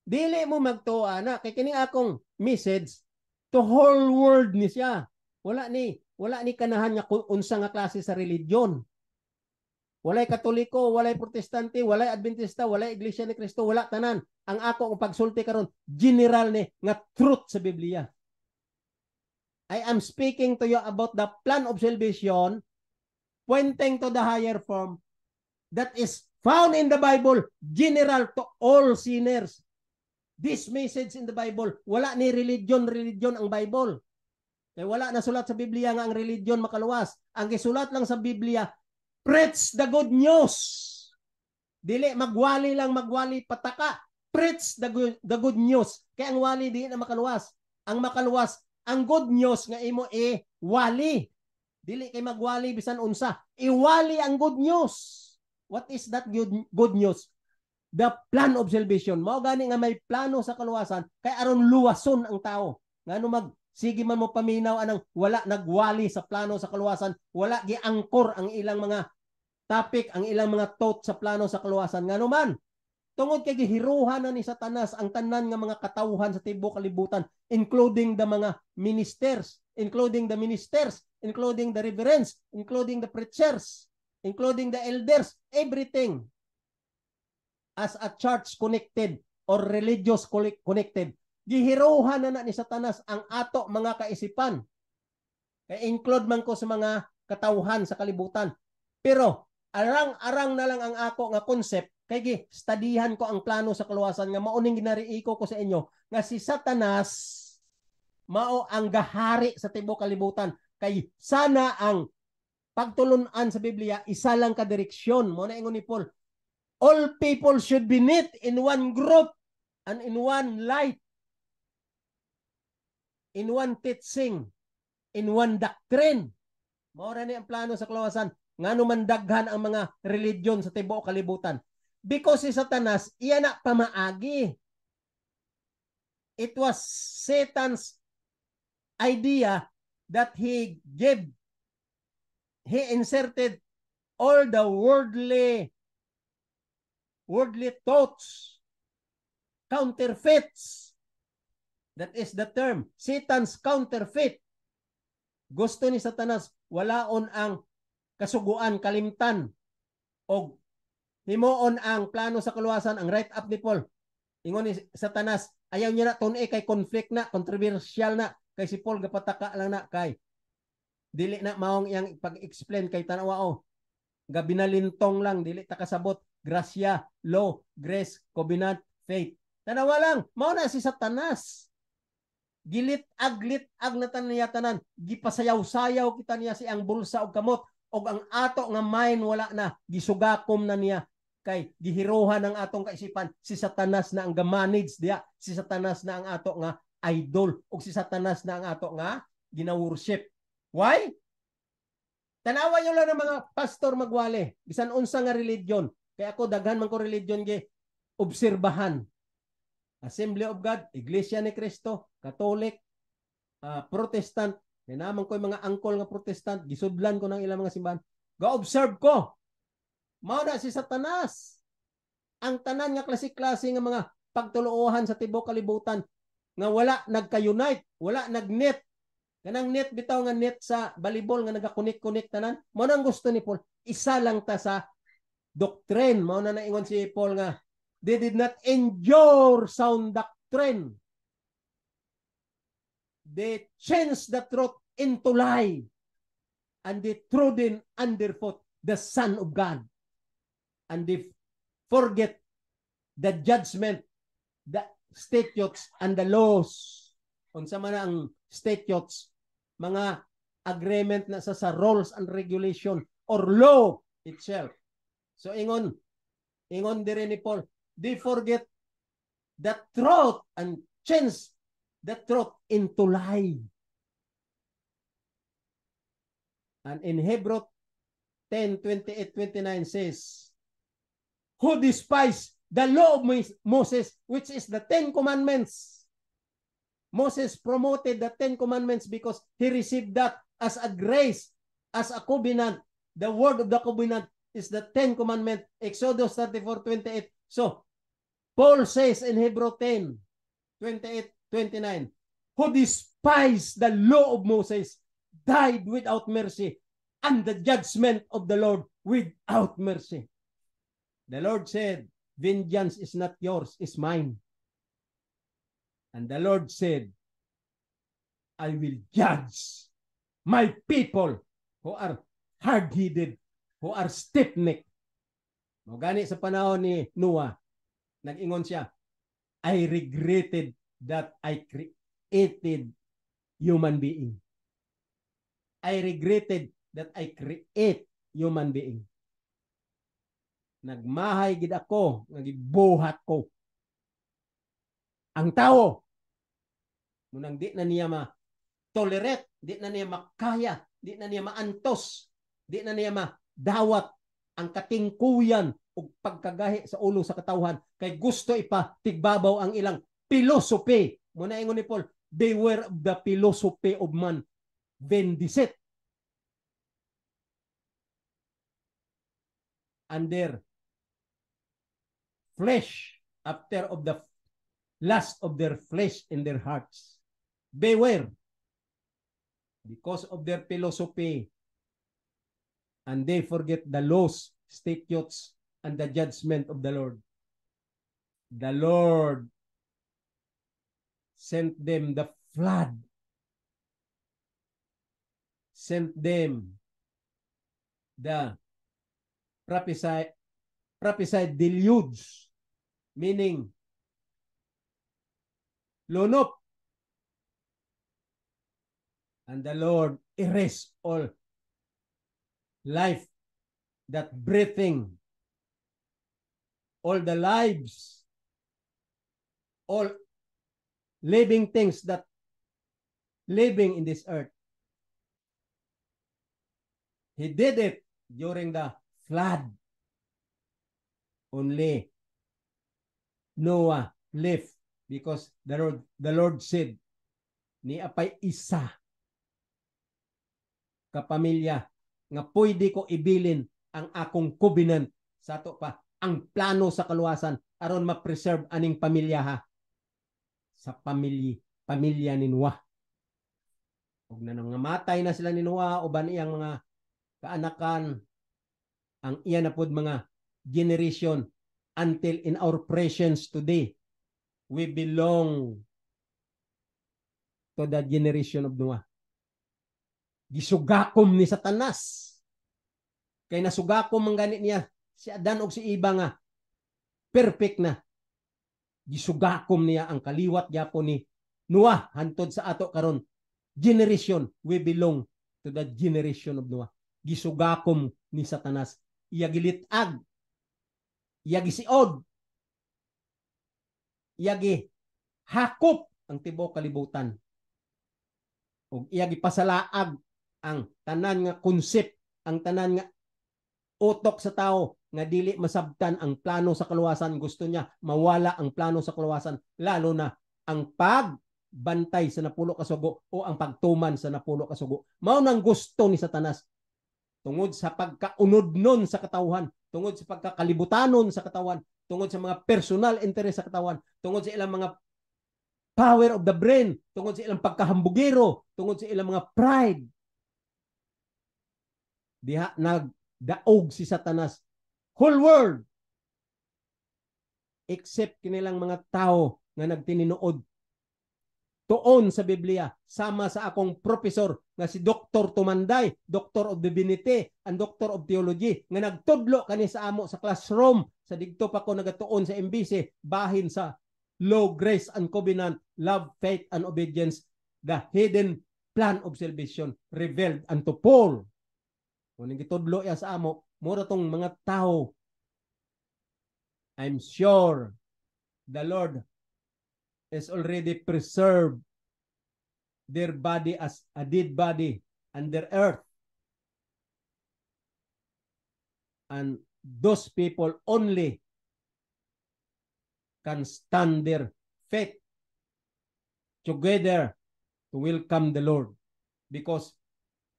A: Dili mo magtuo ana kay kini akong message to whole world ni siya. Wala ni kanahan nga unsa nga klase sa religion. Walay Katoliko, walay Protestante, walay Adventista, walay Iglesia ni Cristo, wala tanan. Ang ako ang pagsulti karon general ni nga truth sa Biblia. I am speaking to you about the plan of salvation pointing to the higher form that is found in the Bible, general to all sinners. This message in the Bible, wala ni religion ang Bible. Kaya wala na sulat sa Biblia nga ang religion makaluwas. Ang gisulat lang sa Biblia, preach the good news. Dili magwali pataka. Preach the good news. Kaya ang wali di na makaluwas. Ang makaluwas, ang good news nga imo wali. Dili kay magwali bisan unsa. Iwali ang good news. What is that good news? The plan of salvation. Mao gani nga may plano sa kaluwasan kay aron luwason ang tao. Ngano sige man mo paminaw anang wala nagwali sa plano sa kaluwasan, wala giangkor ang ilang mga topic, ang ilang mga thought sa plano sa kaluwasan. Ngano man, tungod kay gihiruhan na ni Satanas ang tanan nga mga katawhan sa tibuok kalibutan, including the mga ministers, including the reverends, including the preachers, including the elders, everything as a church connected or religious connected. Gihiruhan na ni Satanas ang ato mga kaisipan. Kaya include man ko sa mga katawhan sa kalibutan. Pero arang-arang na lang ang ako nga concept kay studyhan ko ang plano sa kaluwasan nga mauning ginariiko ko sa inyo nga si Satanas mao ang gahari sa tibuok kalibutan. Kay sana ang pagtulunan sa Biblia isa lang ka direksyon. Mo na ingon ni Paul, all people should be knit in one group and in one light, in one teaching, in one doctrine. Maura ni ang plano sa kaluwasan. Ngano man daghan ang mga religion sa tibuok kalibutan. Because si Satanas, iya na pamaagi. It was Satan's idea that he inserted all the worldly thoughts, counterfeits. That is the term. Satan's counterfeit. Gusto ni Satanas walaon ang kasuguan, kalimtan, o himuon ang plano sa kaluwasan, ang right up ni Paul. Ingon ni Satanas, ayaw niya na tunay kay conflict na, controversial na, kay si Paul gapataka lang na, kay dili na maong iyang pag-explain kay tanawa gabinalintong lang, dili takasabot, grasya, law, grace, covenant, faith. Tanawa lang, mao na si Satanas. Gilit-ag na tanan, gipasayaw-sayaw kita niya si ang bulsa og kamot, og ang ato nga mind wala na, gisugakom na niya, kay gihiruhan ang atong kaisipan. Si Satanas na ang gamanage diya, si Satanas na ang ato nga idol, og si Satanas na ang ato nga gina-worship. Why? Tanawa nyo lang ng mga pastor magwali, bisan unsa nga religion. Kaya ako daghan man ko religion gi obserbahan. Assembly of God, Iglesia ni Cristo, Catholic, Protestant, may naman ko yung mga angkol nga Protestant, gisudlan ko ng ilang mga simbahan. Ga-observe ko. Mao na si Satanas. Ang tanan nga klase-klase nga mga pagtuluohan sa tibuok kalibutan nga wala nagka-unite, wala nag-net. Kanang net bitaw nga net sa volleyball nga nagakunik-kunik tanan. Mao nang gusto ni Paul. Isa lang ta sa doctrine. Mao na naingon si Paul nga they did not endure sound doctrine. They changed the truth into lie. And they trodden underfoot the Son of God. And they forget the judgment, the statutes, and the laws. Unsa man ang statutes, mga agreement na sa rules and regulation or law itself. So ingon dire ni Paul, they forget the truth and change the truth into lie. And in Hebrews 10:28-29 says, who despise the law of Moses, which is the 10 commandments. Moses promoted the 10 commandments because he received that as a grace, as a covenant. The word of the covenant is the 10 commandments. Exodus 34:28. So, Paul says in Hebrews 10:28-29, who despised the law of Moses died without mercy, and the judgment of the Lord without mercy. The Lord said, vengeance is not yours, is mine. And the Lord said, I will judge my people who are hard-headed, who are stiff-necked. Gani sa panahon ni Noah, nag-ingon siya, I regretted that I created human being. I regretted that I create human being. Nagmahay gid ako, nagibuhat ko ang tao. Munang di na niya ma-tolerate, di na niya makaya, di na niya maantos, di na niya madawat ang katingkuyan o pagkagahi sa ulo sa katawhan kay gusto ipatigbabaw ang ilang philosophy. Muna ingon ni Paul, beware of the philosophy of man, vendicet. Under flesh, after of the lust of their flesh in their hearts. Beware, because of their philosophy, and they forget the laws, statutes, and the judgment of the Lord. The Lord sent them the flood, sent them the prophesied deluge, meaning lunop. And the Lord erased all life, that breathing, all the lives, all living things that living in this earth. He did it during the flood. Only Noah lived because the Lord said, ni apay isa kapamilya nga pwede ko ibilin ang akong covenant sa ato pa, ang plano sa kaluwasan aron ma-preserve aning pamilya ha sa pamilya ni Noah. Ug na nangamatay na sila ni Noah uban iyang mga kaanakan, ang iya na pod mga generation until in our presence today we belong to the generation of Noah. Gisugakom ni Satanas. Kay nasugakom ang ganit niya si Adan og si Eva nga perfect na. Gisugakom niya ang kaliwat gyapon ni Noah hantod sa ato karon generation. We belong to the generation of Noah. Gisugakom ni Satanas. Iya gilitag. Iya gisiod. Iya gihakop ang tibuok kalibutan. Og iya gipasalaag ang tanan nga concept, ang tanan nga utok sa tao nga dili masabtan ang plano sa kaluwasan. Gusto niya mawala ang plano sa kaluwasan, lalo na ang pagbantay sa napulo ka sugo o ang pagtuman sa napulo ka sugo. Mao nang gusto ni Satanas tungod sa pagkaunod nun sa katawhan. tungod sa pagkakalibutanon sa katawan, tungod sa mga personal interest sa katawan, tungod sa ilang mga power of the brain, tungod sa ilang pagkahambugero, tungod sa ilang mga pride. Diha nagdaog si Satanas. Whole world except kinilang mga tao nga nagtininuod tuon sa Biblia, sama sa akong professor nga si Dr. Tumanday, Doctor of Divinity and Doctor of Theology, nga nagtudlo kani sa amo sa classroom, sa digto pa ko nagatuon sa MBC, bahin sa Law, Grace and Covenant, Love, Faith and Obedience, the hidden plan of salvation revealed unto Paul. Kung gitudlo ya sa amo, mura tong mga tao, I'm sure the Lord is already preserved their body as a dead body under earth. And those people only can stand their faith together to welcome the Lord, because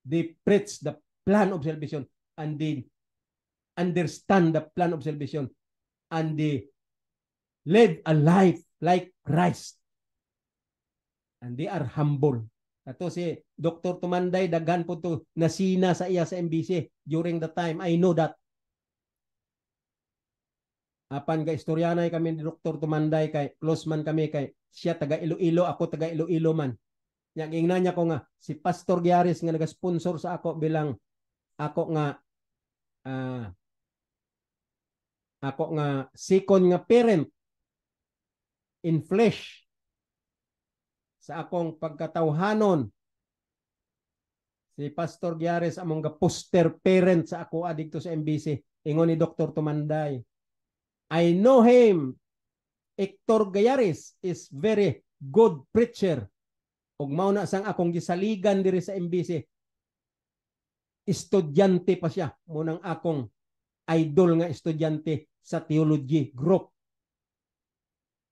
A: they preach the plan of salvation and they understand the plan of salvation and they live a life like Christ. And they are humble. Ato si Dr. Tumanday, daghan po to nasina sa iya sa MBC during the time. I know that. Apan ka istoryanay kami ni Dr. Tumanday, kay close man kami, kay siya taga Iloilo, ako taga Iloilo man. Yang ingnan niya ko nga, si Pastor Giaris nga nag-sponsor sa ako bilang ako nga second nga parent in flesh sa akong pagkatawhanon. Si Pastor Giares among ga-poster parent sa ako adikto sa MBC. Ingon ni Dr. Tumanday, I know him. Hector Giares is very good preacher. Ug mao na sang akong gisaligan diri sa MBC. Estudyante pa siya. Munang akong idol nga estudyante sa theology group.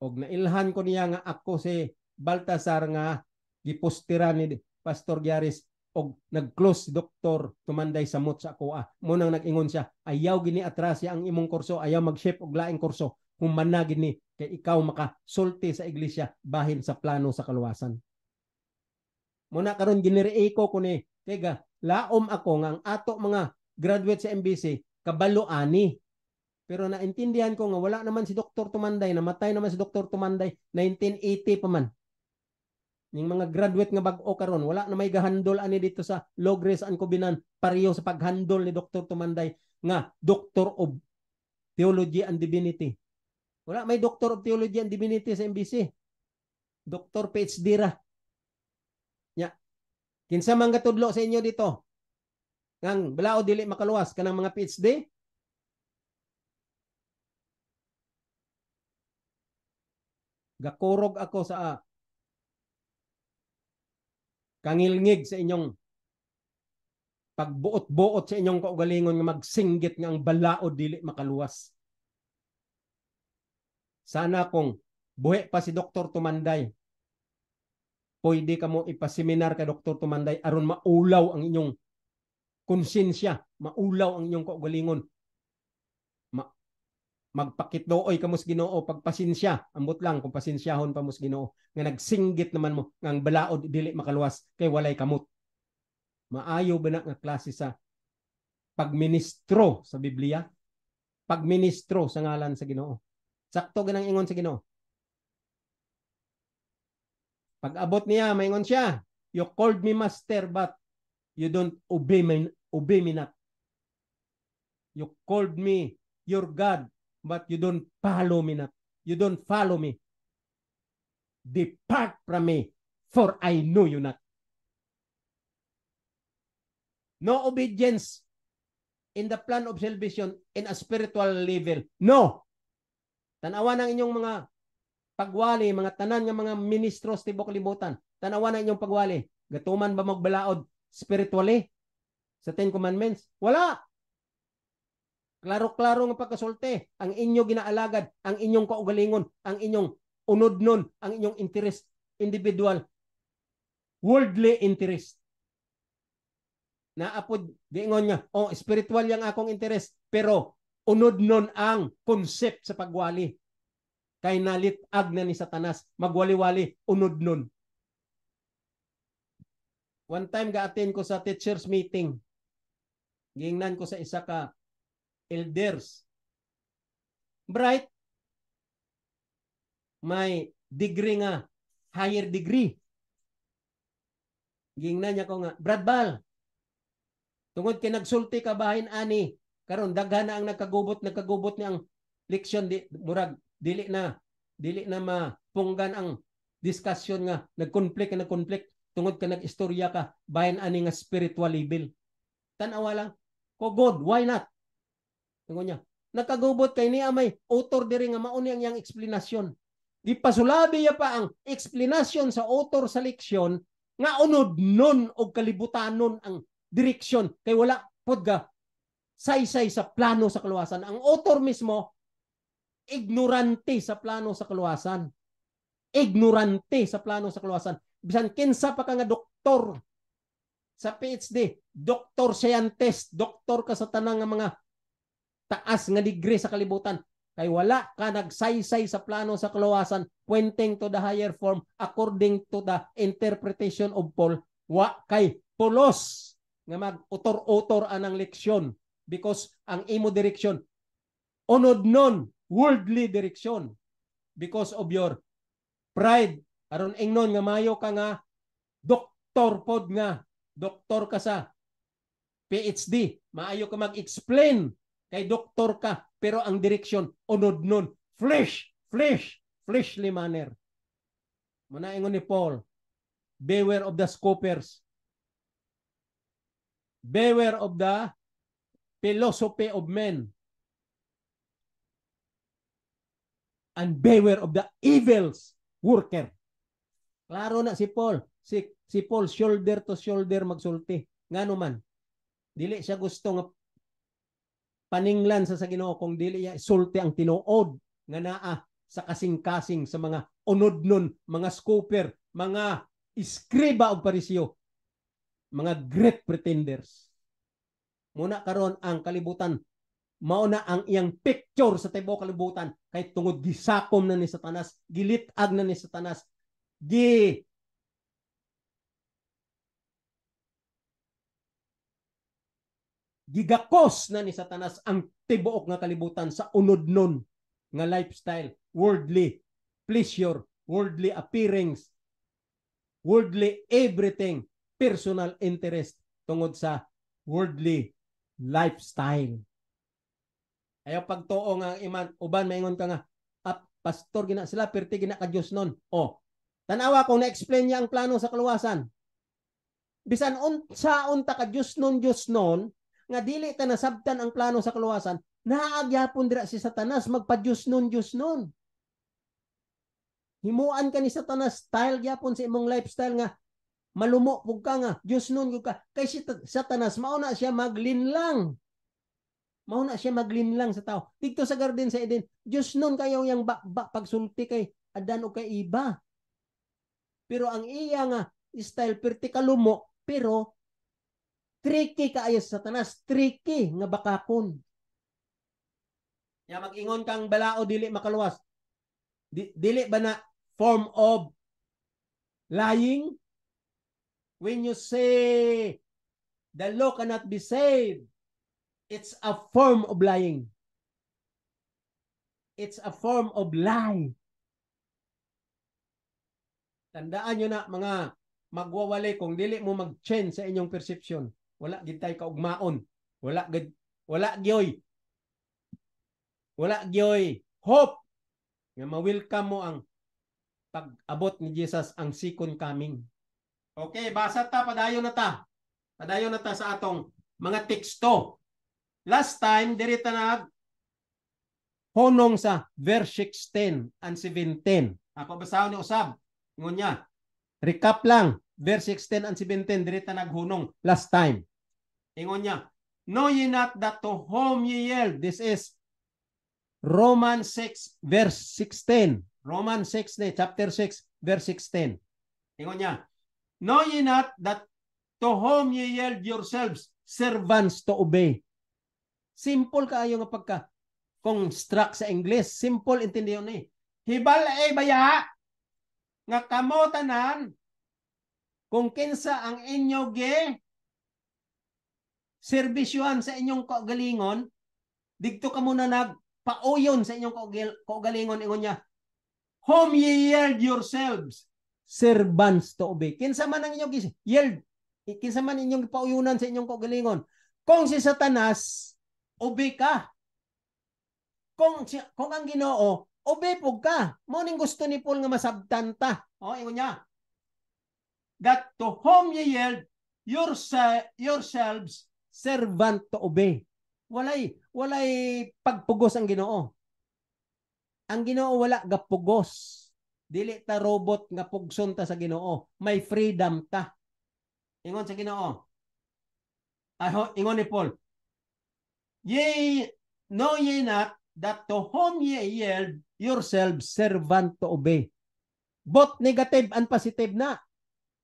A: Og nailhan ko niya nga ako si Baltasar nga gipostera ni Pastor Giaris og nag-close si Dr. Tumanday samot sa ako. Munang nag-ingon siya, ayaw gini atrasya ang imong kurso, ayaw mag-ship og laing kurso. Humana gini kay ikaw makasulti sa iglesia bahin sa plano sa kaluwasan. Muna karon ginirei ko kuni kay ga laom ako nga ang ato mga graduate sa MBC kabalo ani. Pero naintindihan ko nga wala naman si Dr. Tumanday, namatay naman si Dr. Tumanday 1980 pa man. Yung mga graduate nga bag-o karon, wala na may gahandol ani dito sa Law, Grace and Covenant, pareho sa paghandol ni Dr. Tumanday nga Doctor of Theology and Divinity. Wala may Doctor of Theology and Divinity sa MBC. Dr. PhD ra. Nya. Kinsa man gatudlo sa inyo dito? Ngang balao dili makaluwas kanang mga PhD? Gakurog ako sa kangilngig sa inyong pagbuot-buot sa inyong kaugalingon nga magsinggit nga ang balaod dili makaluwas. Sana kung buhi pa si Dr. Tumanday, pwede ka mo ipaseminar kay Dr. Tumanday aron maulaw ang inyong konsensya, maulaw ang inyong kaugalingon. Magpakitdooy ka mos Ginoo, pagpasensya, ambot lang kung pasensyahon pa mos Ginoo, nga nagsinggit naman mo nga ang balaod dili makaluwas kay walay kamot. Maayo ba na nga klase sa pagministro sa Biblia? Pagministro sa ngalan sa Ginoo. Sakto ganang ingon sa Ginoo. Pag abot niya, maingon siya, you called me master but you don't obey me not. You called me your God but you don't follow me not. You don't follow me. Depart from me, for I know you not. No obedience in the plan of salvation in a spiritual level. No. Tanawan ang inyong mga pagwali, mga tanan nga mga ministros tibok libutan. Tanawan ang inyong pagwali. Gatuman ba magbalaod spiritually sa 10 Commandments? Wala. Klaro-klaro nga pagkasulti, ang inyo ginaalagad, ang inyong kaugalingon, ang inyong unodnon, ang inyong interest, individual, worldly interest. Naapod, giingon nga, oh, spiritual yang akong interest, pero unod nun ang concept sa pagwali. Kay nalitag na ni Satanas, magwali-wali, unod nun. One time ga-attend ko sa teachers meeting. Gingnan ko sa isa ka elders. Bright. May degree nga, higher degree. Gingnan niya ko nga, Brad Bal, tungod kay nagsulti ka bahin ani, karon daghan na ang nagkagubot ni ang leksyon di murag dili na mapunggan ang discussion nga nagkonflict tungod ka nagistorya ka bahin ani nga spiritual level. Tan-awa lang ko, God, why not? Tungod niya nagkagubot kay niya may author diri nga mao ni ang iyang explanation. Gipasulabi ya pa ang explanation sa author sa leksyon nga unod nun og kalibutanon ang direksyon kay wala pod ga saysay sa plano sa kaluwasan. Ang author mismo ignorante sa plano sa kaluwasan. Ignorante sa plano sa kaluwasan. Bisan kinsa pa ka nga doktor sa PhD, doktor scientist, doktor ka sa tanang nga mga taas nga degree sa kalibutan, kay wala ka nagsaysay sa plano sa kaluwasan pointing to the higher form according to the interpretation of Paul, wa kay pulos nga mag-utor-utor anang leksyon because ang imo direksyon unod nun worldly direction because of your pride. Aron ingnon nga mayo ka nga doktor pod nga doktor ka sa PhD, maayo ka mag-explain kay doktor ka pero ang direksyon unod nun fleshly manner. Muna ingon ni Paul, beware of the scoffers, beware of the philosophy of men, and beware of the evils worker. Klaro na si Paul. Si Paul shoulder to shoulder magsulti. Ngano man, dili siya gusto nga paninglan sa Ginoo kung dili niya sulti ang tinuod nga naa sa kasing-kasing sa mga unod nun, mga scooper, mga iskriba o parisyo, mga great pretenders. Muna karon ang kalibutan, mauna ang iyang picture sa tibuok kalibutan kay tungod gisakom na ni Satanas, gilitag na ni Satanas, gigakos na ni Satanas ang tibuok nga kalibutan sa unod nun nga lifestyle, worldly pleasure, worldly appearance, worldly everything, personal interest tungod sa worldly lifestyle. Ayaw pagtuo nga iman, uban maingon ka nga, pastor gina sila, perti gina ka Diyos nun. Tanawa kung na-explain niya ang plano sa kaluwasan. Bisan unsaon ta ka Diyos nun, nga dili ta nasabtan ang plano sa kaluwasan, naagyapon dira si Satanas magpa-Diyos nun. Himuan ka ni Satanas, style gyapon sa imong lifestyle nga, malumo pug ka nga, Diyos nun ka. Kay si Satanas, mauna siya maglinlang. Mauna siya maglinlang sa tao. Dito sa Garden sa Eden, Diyos nun kayo yung pagsulti kay Adan o kay Iba. Pero ang iya nga, style, perti kalumo, pero tricky kaayo sa Satanas, tricky nga bakakon. Ya mag-ingon kang balao dili makaluwas. Dili ba na form of lying? When you say the law cannot be saved, it's a form of lying. It's a form of lie. Tandaan nyo na mga magwawali kung dili mo mag-change sa inyong perception. Wala gid tay kaugmaon. Wala gyoy hope nga ma-welcome mo ang pag-abot ni Jesus ang second coming. Okay, basa ta, padayon na ta. Padayon na ta sa atong mga teksto. Last time diri ta nag honong sa verse 16 and 17. Ako basahon ni usab. Ingon niya. Recap lang. Verse 16 and 17 diri ta naghunong last time. Ingon niya, know ye not that to whom ye yield? This is Romans 6 verse 16. Romans 6 chapter 6 verse 16. Ingon niya, know ye not that to whom ye yield yourselves servants to obey? Simple kaayo nga construct sa English. Simple intindiyon ni. Hibal ay baya nga kamo tanan kung kinsa ang inyo ge serbisyuhan sa inyong kaugalingon, digto ka muna nagpauyon sa inyong kaugalingon, ingon niya, whom ye yield yourselves, servants to obey. Kinsa man ang inyong yield, kinsa man inyong pauyunan sa inyong kaugalingon. Kung si Satanas, obey ka. Kung ang Ginoo, obey pug ka. Mo ning gusto ni Paul nga masabtan ta. Ingon niya, that to whom ye yield yourselves, servant to obey. Walay pagpugos ang Ginoo. Ang Ginoo wala gapugos. Dili ta robot nga pugson ta sa Ginoo. May freedom ta. Ingon sa Ginoo. Ingon ni Paul. Ye know ye not that to whom ye yield yourselves, servant to obey. Both negative and positive na.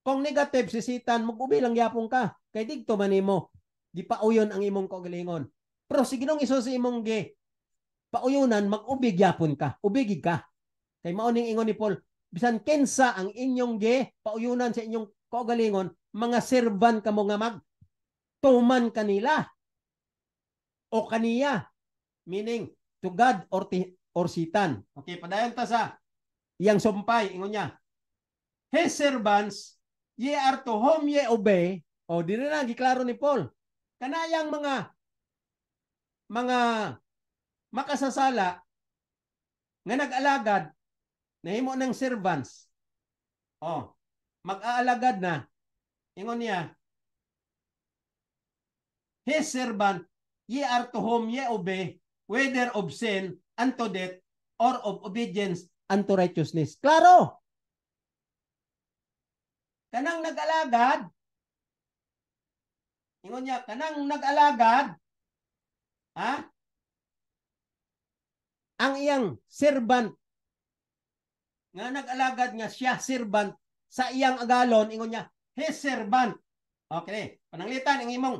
A: Kung negative si Satan, mag-ubi lang yapon ka. Kay digto man nimo gipauyon ang imong kaugalingon. Pero si Ginoong Hesus sa imong pauyunan, mag-ubig yapon ka. Ubigig ka. Kay mao ning ingon ni Paul, bisan kinsa ang inyong pauyunan sa inyong kaugalingon, mga servant kamo nga magtuman kanila o kaniya. Meaning, to God or Satan. Okay, padayon ta sa iyang sumpay. Ingon niya, his servants, ye are to whom ye obey. O, di na giklaro ni Paul. Kanayang mga makasasala nga nag-alagad nahimo ng servants. Mag-aalagad na. Ingon niya, his servant, ye are to whom ye obey, whether of sin unto death or of obedience unto righteousness. Klaro! Kanang nag-alagad, ingon niya, kanang nag-alagad, ang iyang servant, nga nag-alagad nga siya, servant, sa iyang agalon, ingon niya, his servant. Okay, pananglitan, ang imong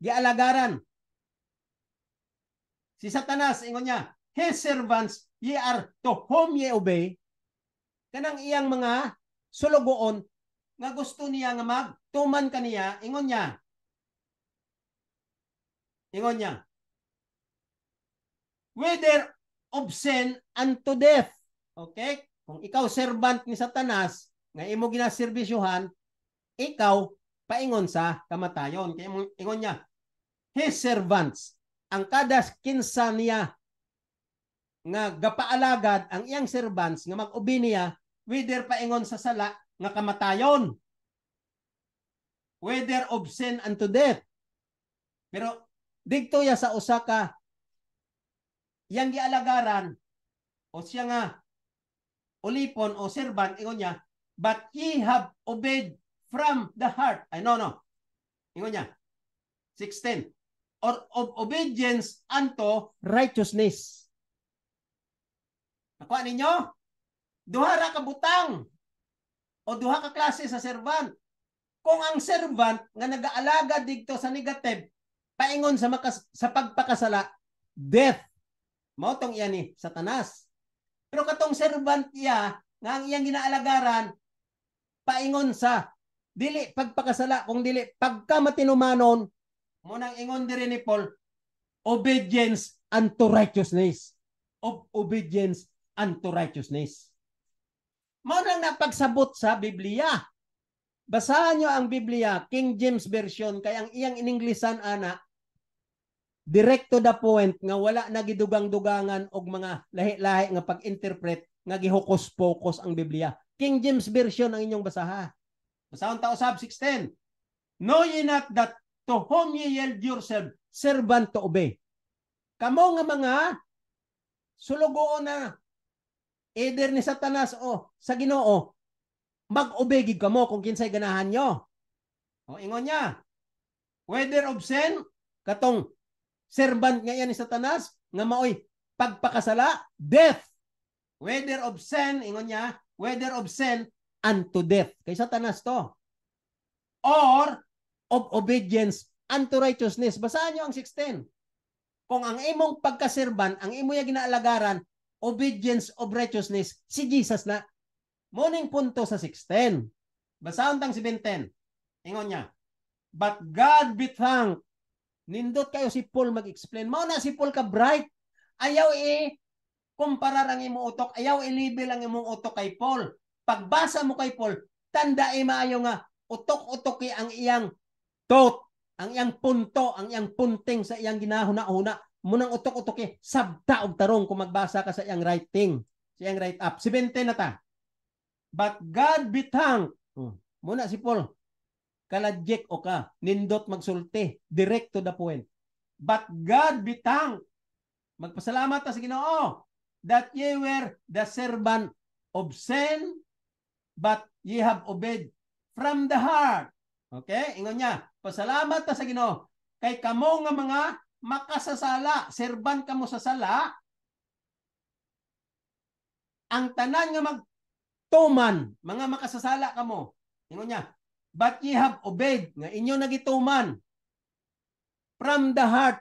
A: gialagaran. Si Satanas, ingon niya, his servants, ye are to whom ye obey. Kanang iyang mga sulugoon, nga gusto niya nga magtuman kaniya, ingon niya, whether of sin unto death. Okay? Kung ikaw servant ni Satanas, nga imo ginaserbisyuhan, ikaw paingon sa kamatayon. Kaya ingon niya, his servants, ang kada kinsa niya nga gapaalagad ang iyang servants nga mag-ubi niya, whether paingon sa sala nga kamatayon, whether of sin unto death. Pero digto ya sa usa ka yang gialagaran o siya nga ulipon o servant, ingon niya, but ye have obeyed from the heart. No. Ingon niya, 16, or of obedience unto righteousness. Nakuha ninyo? Duha ra ka butang o duha ka klase sa servant. Kung ang servant nga nag-aalaga dito sa negative, paingon sa pagpakasala, death. Mao tong iya ni Satanas. Pero katong servant iya nga ang iyang ginaalagaran, paingon sa dili pagpakasala, kung dili pagkamatinumanon, munang ingon diri ni Paul, obedience unto righteousness. Of obedience unto righteousness. Mao nang napagsabot sa Biblia. Basahan nyo ang Biblia, King James Version, kay ang iyang in-Inglesan ana, direct to the point, nga wala nagidugang-dugangan og mga lahi-lahi nga pag-interpret, nga gihukos-pokos ang Biblia. King James Version ang inyong basaha. Basahon ta usab 16. Know ye not that to whom ye yield yourself, servant to obey. Kamo nga mga sulugoon na either ni Satanas o sa Ginoo, mag-obey gid kamo kung kinsay ganahan nyo. Ingon niya, whether of sin, katong servant nga yan ni Satanas, nga maoy pagpakasala, death. Whether of sin, ingon niya, whether of sin unto death. Kay Satanas to. Or of obedience unto righteousness. Basahan nyo ang 16. Kung ang imong pagkaserban, ang imo yung ginaalagaran, obedience of righteousness, si Jesus na. Morning punto sa 6:10. Basahon tang 7:10. Ingon niya, but God be thanked. Nindot kayo si Paul mag-explain. Mao na si Paul ka bright. Ayaw kumparar ang imong utok. Ayaw i-label ang imong utok kay Paul. Pagbasa mo kay Paul, tanda maayo nga, utok-utok ang iyang thought, ang iyang punto, ang iyang punting sa iyang ginahuna-huna. Munang utok-utok sabta og tarong kung magbasa ka sa iyang writing, sa iyang write up. 17 na ta. But God be thanked. Muna si Paul, kalajek o ka, nindot magsulti, direct to the point. But God be thanked. Magpasalamat ta sa Ginoo that ye were the servant of sin, but ye have obeyed from the heart. Okay? Ingon niya, pasalamat ta sa Ginoo kay kamo nga mga makasasala, serban kamo sa sala, ang tanan nga magtuman, mga makasasala kamo. Ingon niya, but ye have obeyed, nga inyo nagituman from the heart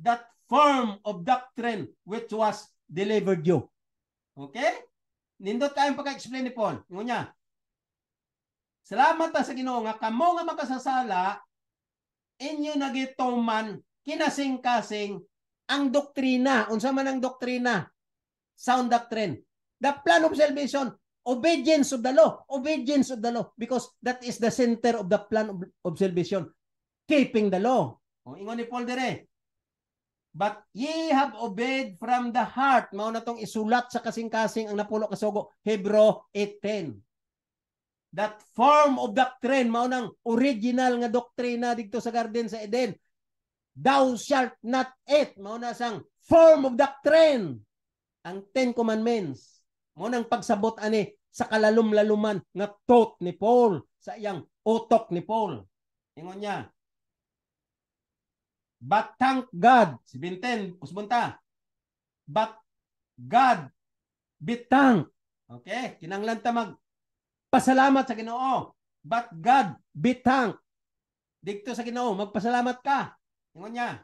A: that form of doctrine which was delivered you. Okay? Nindot kayong pagka-explain ni Paul. Ingon niya, salamat ta sa Ginoo nga kamo nga makasasala, inyo nagituman kinasing-kasing ang doktrina. Unsa man ang doktrina? Sound doctrine. The plan of salvation, obedience of the law. Obedience of the law. Because that is the center of the plan of salvation. Keeping the law. O, ingon ni Paul dire. But ye have obeyed from the heart. Mao na tong isulat sa kasing-kasing ang napulo kasugo. Hebrew 8:10. That form of doctrine, mao nang original nga doktrina dito sa Garden sa Eden. Thou shalt not eat. Mao na sang form of doctrine. Ang 10 Commandments. Mao nang pagsabot ani sa kalalum-laluman nga thought ni Paul, sa iyang utok ni Paul. Ingon niya, but thank God, 17, usbunta. But God be thanked. Okay, kinanglan ta magpasalamat sa Ginoo. But God be thanked. Dito sa Ginoo, magpasalamat ka. Ingon niya,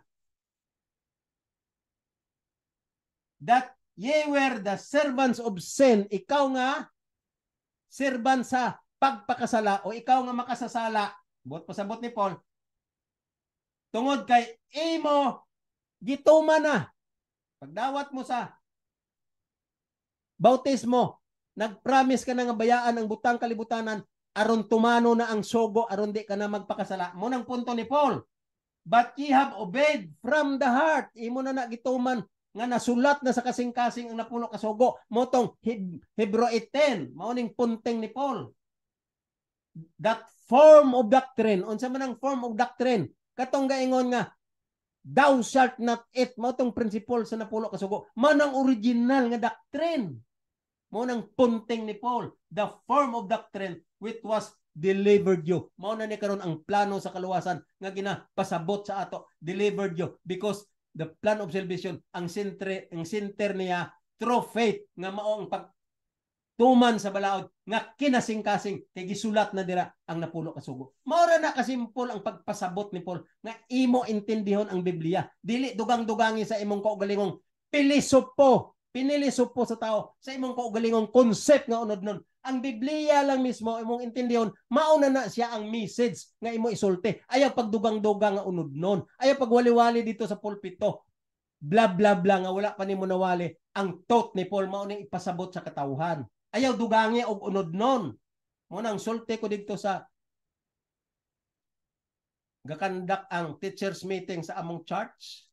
A: that ye were the servants of sin. Ikaw nga, servant sa pagpakasala o ikaw nga makasasala. Bot pasabot ni Paul. Tungod kay imo gituman na. Pagdawat mo sa bautismo, nagpromise ka na nga bayaan ang butang kalibutanan aron tumano na ang sogo aron di ka na magpakasala. Mo nang punto ni Paul. But ye have obeyed from the heart. Imo na gituman nga nasulat na sa kasing-kasing ang napuno kasugo. Motong Hebrew 8:10. Mao ning punting ni Paul. That form of doctrine. Unsa man ang form of doctrine? Katong gaingon nga, thou shalt not eat. Mao tong principle sa napulo kasugo. Mao nang original nga doctrine. Mao nang punting ni Paul. The form of doctrine which was delivered you. Mao na ni karon ang plano sa kaluwasan nga ginapasabot sa ato. Delivered you because the plan of salvation, ang center niya through faith nga mao ang pagtuman sa balaod nga kinasing-kasing kay gisulat na dira ang napulo kasugo. Mao ra na kasimpol ang pagpasabot ni Paul nga imo intindihon ang Biblia. Dili dugang-dugangi sa imong kaugalingong pinilisopo sa tao sa imong kaugalingong concept nga unod nun. Ang Biblia lang mismo imong intindihon, mauna na siya ang message nga imo isulti. Ayaw pagdugang-dugang nga unod nun. Ayaw pagwali-wali dito sa pulpito. Bla bla bla nga wala pa nimo nawali. Ang thought ni Paul mao ning ipasabot sa katawhan. Ayaw dugangi og unod nun. Mo nang sulti ko dito sa gakandak ang teachers meeting sa among church.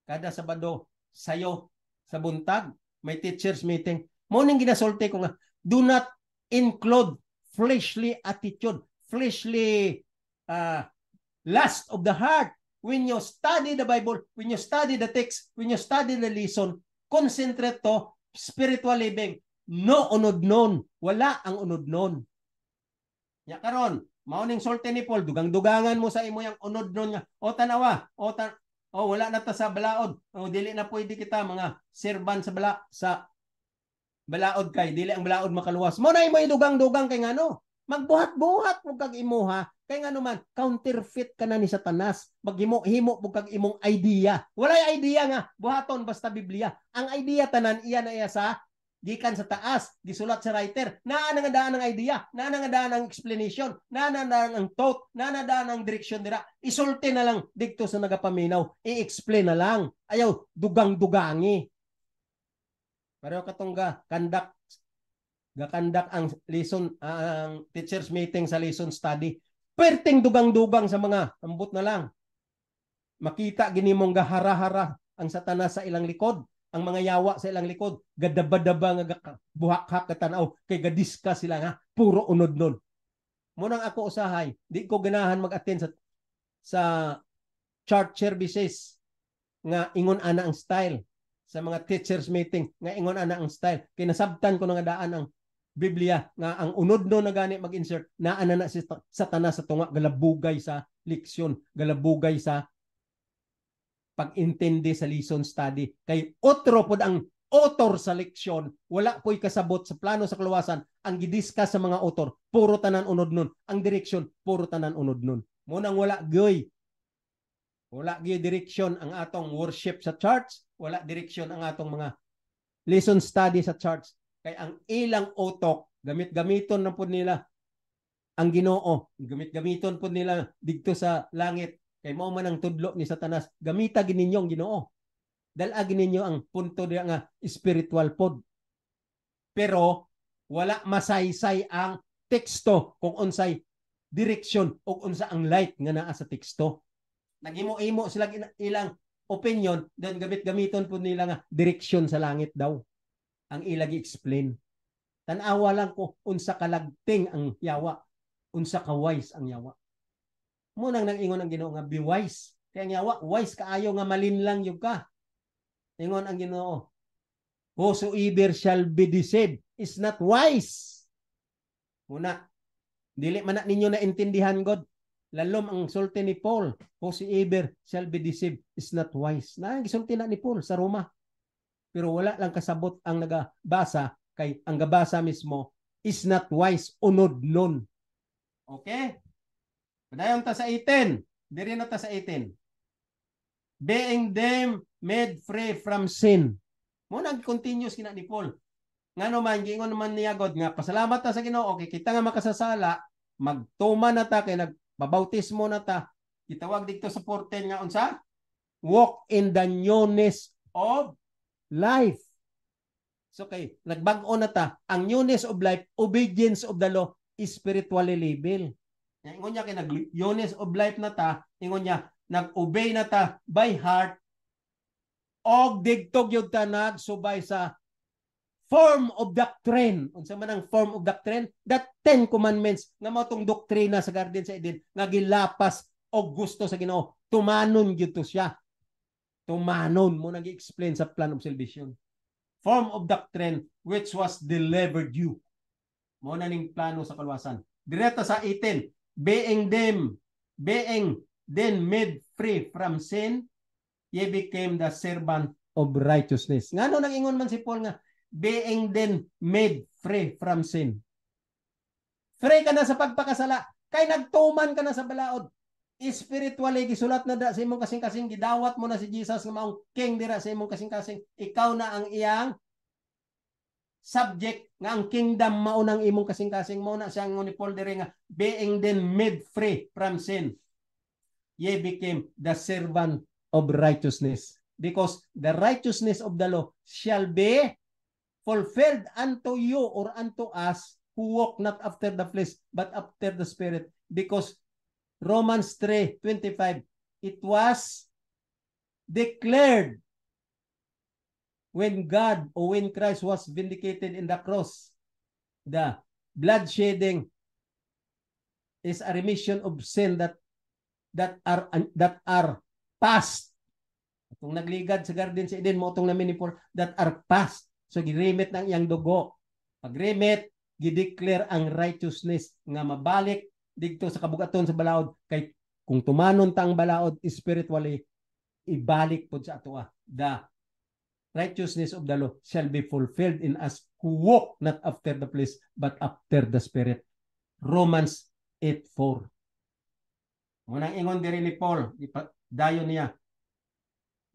A: Kada Sabado sayo sa buntag may teachers meeting. Mo ning ginasulti ko nga, do not include fleshly attitude, fleshly lust of the heart. When you study the Bible, when you study the text, when you study the lesson, concentrate to spiritual living. No unod nun. Wala ang unod nun. Ya karon, mao ning sulti ni Paul, dugang-dugangan mo sa imo yang unod nun nga. O tanawa, wala na ta sa balaod. O dili na pwede kita mga serban sa balaod kay dili ang balaod makaluwas. Mo na imo idugang-dugang kay ngano? Magbuhat-buhat mo kag imuha. Kaya nga naman, counterfeit ka na ni Satanas. Maghimo-himo mo kag imong idea. Walay idea nga, buhaton basta Biblia. Ang idea tanan, iya na iya sa gikan sa taas, gisulat sa writer. Naa nga daan ang idea, naa nga daan ang explanation, naa nga daan ang thought, naa nga daan ang direction dira. Isulti na lang dikto sa nagapaminaw, i-explain na lang. Ayaw dugang-dugangi. Pero katong kandak ang lesson ang teachers meeting sa lesson study. Perting dugang-dugang sa mga ambot na lang. Makita gini mong gahara-hara ang Satanas sa ilang likod, ang mga yawa sa ilang likod, gadaba-daba nga buhak-hak katanaw kay gadiska sila nga puro unod nun. Munang ako usahay, di ko ganahan mag-attend sa church services nga ingon ana ang style, sa mga teachers meeting nga ingon ana ang style. Kinasabtan ko nga daan ang Biblia nga ang unod no na gani mag-insert na ana na si Satanas sa tunga galabugay sa leksyon, galabugay sa pag-intindi sa lesson study. Kay otro pod ang author sa leksyon, wala ko'y kasabot sa plano sa kaluwasan. Ang gidiscuss sa mga author, puro tanan unod nun. Ang direksyon, puro tanan unod nun. Munang wala gyoy. Wala gyoy direksyon ang atong worship sa church, wala direksyon ang atong mga lesson study sa church. Kay ang ilang utok, gamit-gamiton na po nila ang Ginoo, gamit-gamiton po nila dito sa langit. Kay mao man ang tudlo ni Satanas, gamita gininyo ang Ginoo. Dala gininyo ang punto diya nga spiritual pod. Pero wala masaysay ang teksto kung unsay direksyon o unsa ang light nga naa sa teksto. Nagimo-imo sila ilang opinion, then gamit-gamiton po nila nga direksyon sa langit daw ang ilagi explain. Tanawa lang ko unsa kalagting ang yawa, unsa ka wise ang yawa. Munang nang-ingon ang Ginoo nga be wise. Kaya ang yawa wise kaayo nga malinlang yung ka. Ingon ang Ginoo, whosoever shall be deceived is not wise. Muna, dili man na ninyo na intindihan God. Lalom ang sulti ni Paul, whosoever shall be deceived is not wise. Na gisulti na ni Paul sa Roma. Pero wala lang kasabot ang nagabasa kay ang gabasa mismo is not wise, unod nun. Okay? Padayon ta sa 18. Diri na ta sa 18. Being them made free from sin. Mo nag-continuous kina ni Paul. Ngano man giingon man niya God nga pasalamat ta sa Ginoo kay kita nga makasasala, magtuman na ta kay nagbabautismo na ta. Gitawag dito sa 14 nga unsa? Walk in the newness of life. So kay nagbag-o na ta, ang newness of life, obedience of the law, spiritually label. Ingon niya kay nag-newness of life na ta, ingon niya nag-obey na ta by heart og digtog yun ta nagsubay sa form of doctrine. Unsa man ang form of doctrine? That 10 commandments nga mao tong doktrina sa Garden sa Eden nga gilapas og gusto sa Ginoo. Tumanon gyud to siya. Tumanon mo nag-explain sa plan of salvation. Form of doctrine which was delivered you. Mo na ning plano sa kaluwasan. Direto sa 18, being then made free from sin, ye became the servant of righteousness. Ngano nang ingon man si Paul nga being then made free from sin. Free ka na sa pagpakasala, kay nagtuman ka na sa balaod. Spiritually gisulat na da sa imong kasing-kasing, gidawat mo na si Jesus nga maong king dira sa imong kasing-kasing. Ikaw na ang iyang subject nga ang kingdom mao nang imong kasing-kasing. Mo na siyang ni Paul dire nga being then made free from sin, ye became the servant of righteousness, because the righteousness of the law shall be fulfilled unto you or unto us who walk not after the flesh but after the spirit. Because Romans 3:25, it was declared when God or when Christ was vindicated in the cross, the blood shedding is a remission of sin that are past. Kung nagligad sa Garden sa Eden mo itong namin ni Paul, that are past. So giremit ng iyang dugo. Pag-remit, gideclare ang righteousness nga mabalik dito sa kabugaton sa balaod. Kay kung tumanon tang balaod spiritually, ibalik po sa ato. The righteousness of the law shall be fulfilled in us who walk not after the flesh but after the spirit. Romans 8:4. Munang ingon diri ni Paul, dayon niya,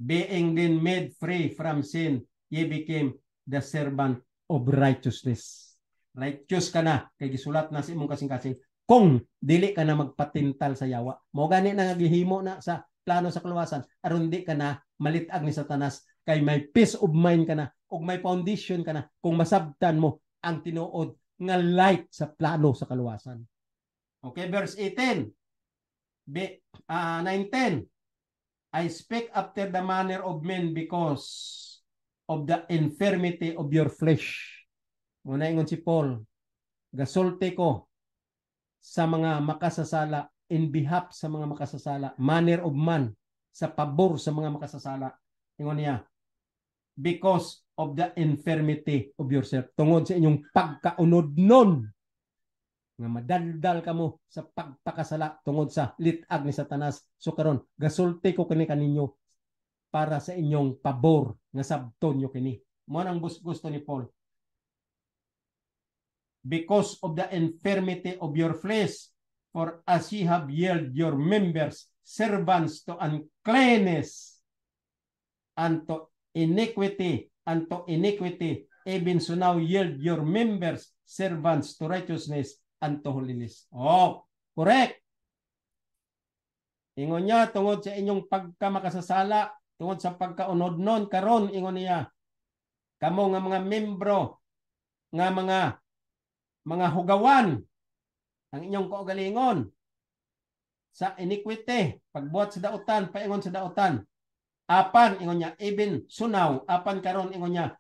A: being then made free from sin, ye became the servant of righteousness. Righteous ka na, kay gisulat na sa imong kasing-kasing, kung dili ka na magpatintal sa yawa. Mo gani na gihimo na sa plano sa kaluwasan, aron di ka na malitag ni Satanas, kay may peace of mind ka na, ug may foundation ka na, kung masabtan mo ang tinuod nga light sa plano sa kaluwasan. Okay, verse 18. 19. I speak after the manner of men because of the infirmity of your flesh. Muna ingon si Paul, gasulti ko sa mga makasasala, in behalf sa mga makasasala, manner of man, sa pabor sa mga makasasala. Ingon niya, because of the infirmity of yourself. Tungod sa inyong pagkaunod nun, nga madaldal kamo sa pagpakasala tungod sa litag ni Satanas. So karon gasulti ko kini kaninyo para sa inyong pabor nga sabton nyo kini. Mo nang gusto ni Paul. Because of the infirmity of your flesh, for as ye have yielded your members servants to uncleanness and to iniquity, even so now yield your members servants to righteousness and to holiness. Oh, correct. Ingon niya, tungod sa inyong pagkamakasasala, tungod sa pagkaunod nun, karon ingon niya, kamo nga mga membro, nga mga hugawan, ang inyong kaugalingon, sa iniquity, pagbuhat sa dautan, paingon sa dautan, apan, ingon niya, even sunaw, apan karon ingon niya,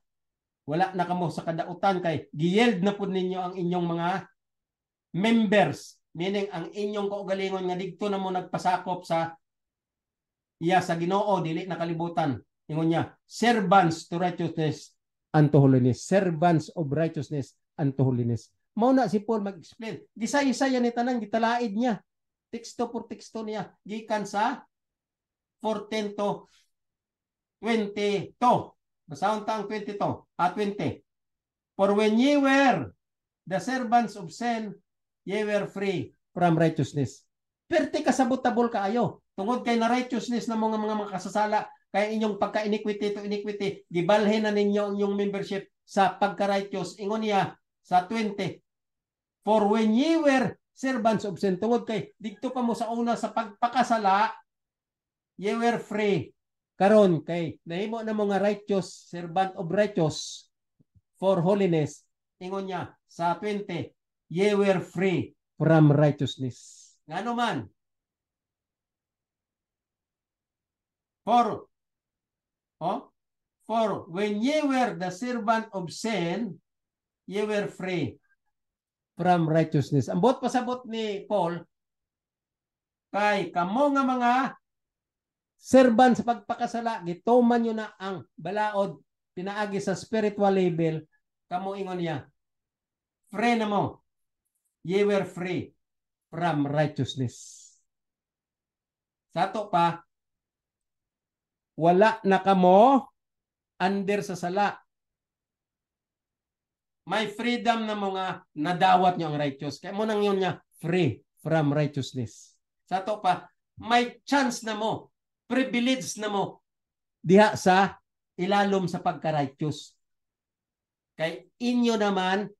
A: wala na kamo sa kadautan, kay giyield na po ninyo ang inyong mga members, meaning ang inyong kaugalingon nga didto na mo nagpasakop sa sa Ginoo, dili na kalibutan. Ingon niya, servants to righteousness and to holiness. Servants of righteousness and to holiness. Mao na si Paul mag-explain. Gisay-saya ni tanan, gitalaid niya. Teksto por teksto niya. Gikan sa 14 to 22. Basahon ta ang 22. 20. For when ye were the servants of sin, ye were free from righteousness. Perti kasabot-tabol kaayo. Tungod kay na righteousness na mga makasasala, kay inyong pagka-iniquity to iniquity, gibalhin na ninyo ang inyong membership sa pagka-righteous. Ingon niya sa 20. For when ye were servants of sin, tungod kay dito pa mo sa una sa pagpakasala, ye were free. Karon kay nahimo na mga righteous, servant of righteous for holiness. Ingon niya sa 20. Ye were free from righteousness. Ngano man? For when ye were the servant of sin, ye were free from righteousness. Ang bot pasabot ni Paul, kay kamo nga mga servant sa pagpakasala, gituman nyo na ang balaod, pinaagi sa spiritual level, kamo ingon niya, free na mo. Ye were free from righteousness. Sato pa, wala na kamo under sa sala. May freedom na mga nadawat nyo ang righteous. Kaya mo nang yun niya, free from righteousness. Sato pa, may chance na mo, privilege na mo, diha sa ilalom sa pagka-righteous. Kay inyo naman,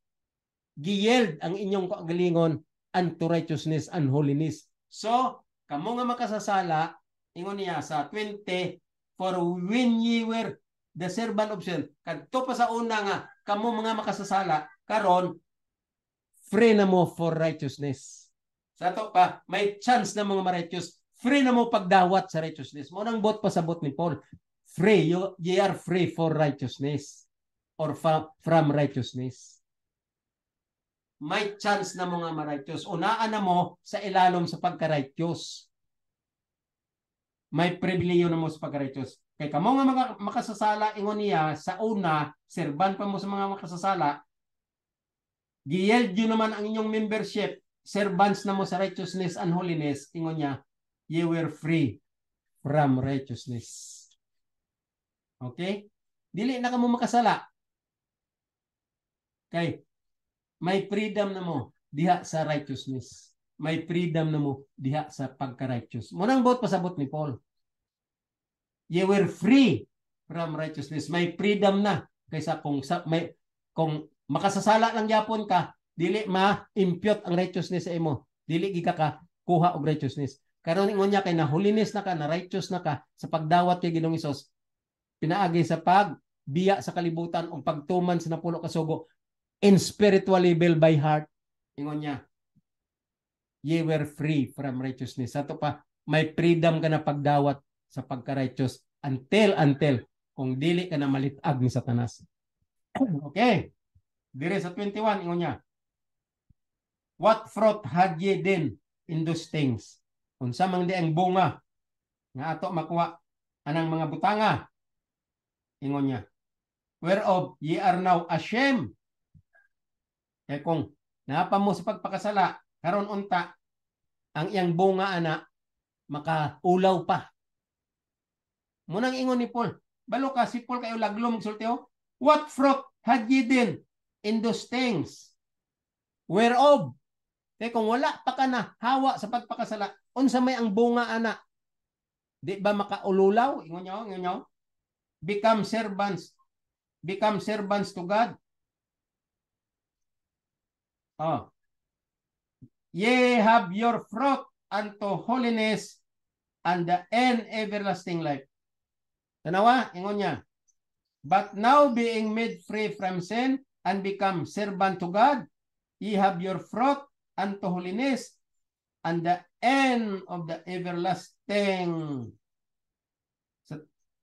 A: giyield ang inyong kagalingon unto righteousness and holiness. So, kamo nga makasasala, ingon niya sa 20, for when ye were the servant of sin, kadto pa sa una nga, kamo mga makasasala, karon free na mo for righteousness. Sa to pa, may chance na mga ma-righteous, free na mo pagdawat sa righteousness. Mo nang bot pasabot ni Paul, free, ye are free for righteousness or from righteousness. May chance na mga ma-righteous. Unaan na mo sa ilalom sa pagka-righteous. May pribileyo na mo sa pagka-righteous. Kay kamo nga makasasala, ingon niya, sa una, serban pa mo sa mga makasasala, giyield yun naman ang inyong membership, servants na mo sa righteousness and holiness, ingon niya, ye were free from righteousness. Okay? Dili na kamo makasala. Okay? May freedom na mo. diha sa righteousness. May freedom na mo diha sa pagka-righteous. Munang bot pasabot ni Paul. You were free from righteousness. May freedom na kaysa kung makasasala lang yapon ka, dili ma-impute ang righteousness sa imo. Dili gika ka kuha og righteousness. Karon ingon niya kay na holiness na ka, na righteous na ka sa pagdawat kay Ginoong Hesus. Pinaagi sa pagbiya sa kalibutan o pagtuman sa napulo ka sugo in spiritual level by heart. Ingon niya, ye were free from righteousness. Sato pa, may freedom ka na pagdawat sa pagka-righteous until kung dili ka na malitag ni Satanas. Okay. Dire sa 21, ingon niya, what fruit had ye then in those things? Unsa man di ang bunga nga ato makuha anang mga butanga? Ingon niya, whereof ye are now ashamed. Kaya kung napa mo sa pagpakasala, karon unta, ang iyang bunga ana, makaulaw pa. Munang ingon ni Paul, balo ka si Paul kayo laglom sultiyo, what fruit had ye then in those things? Whereof, kaya kung wala pa ka na hawa sa pagpakasala, unsa may ang bunga ana? Di ba makaululaw? Ingon nyo? Become servants to God. Oh. Ye have your fruit unto holiness and the end everlasting life. Tanawa, ingon niya. But now being made free from sin and become servant to God, ye have your fruit unto holiness and the end of the everlasting. So,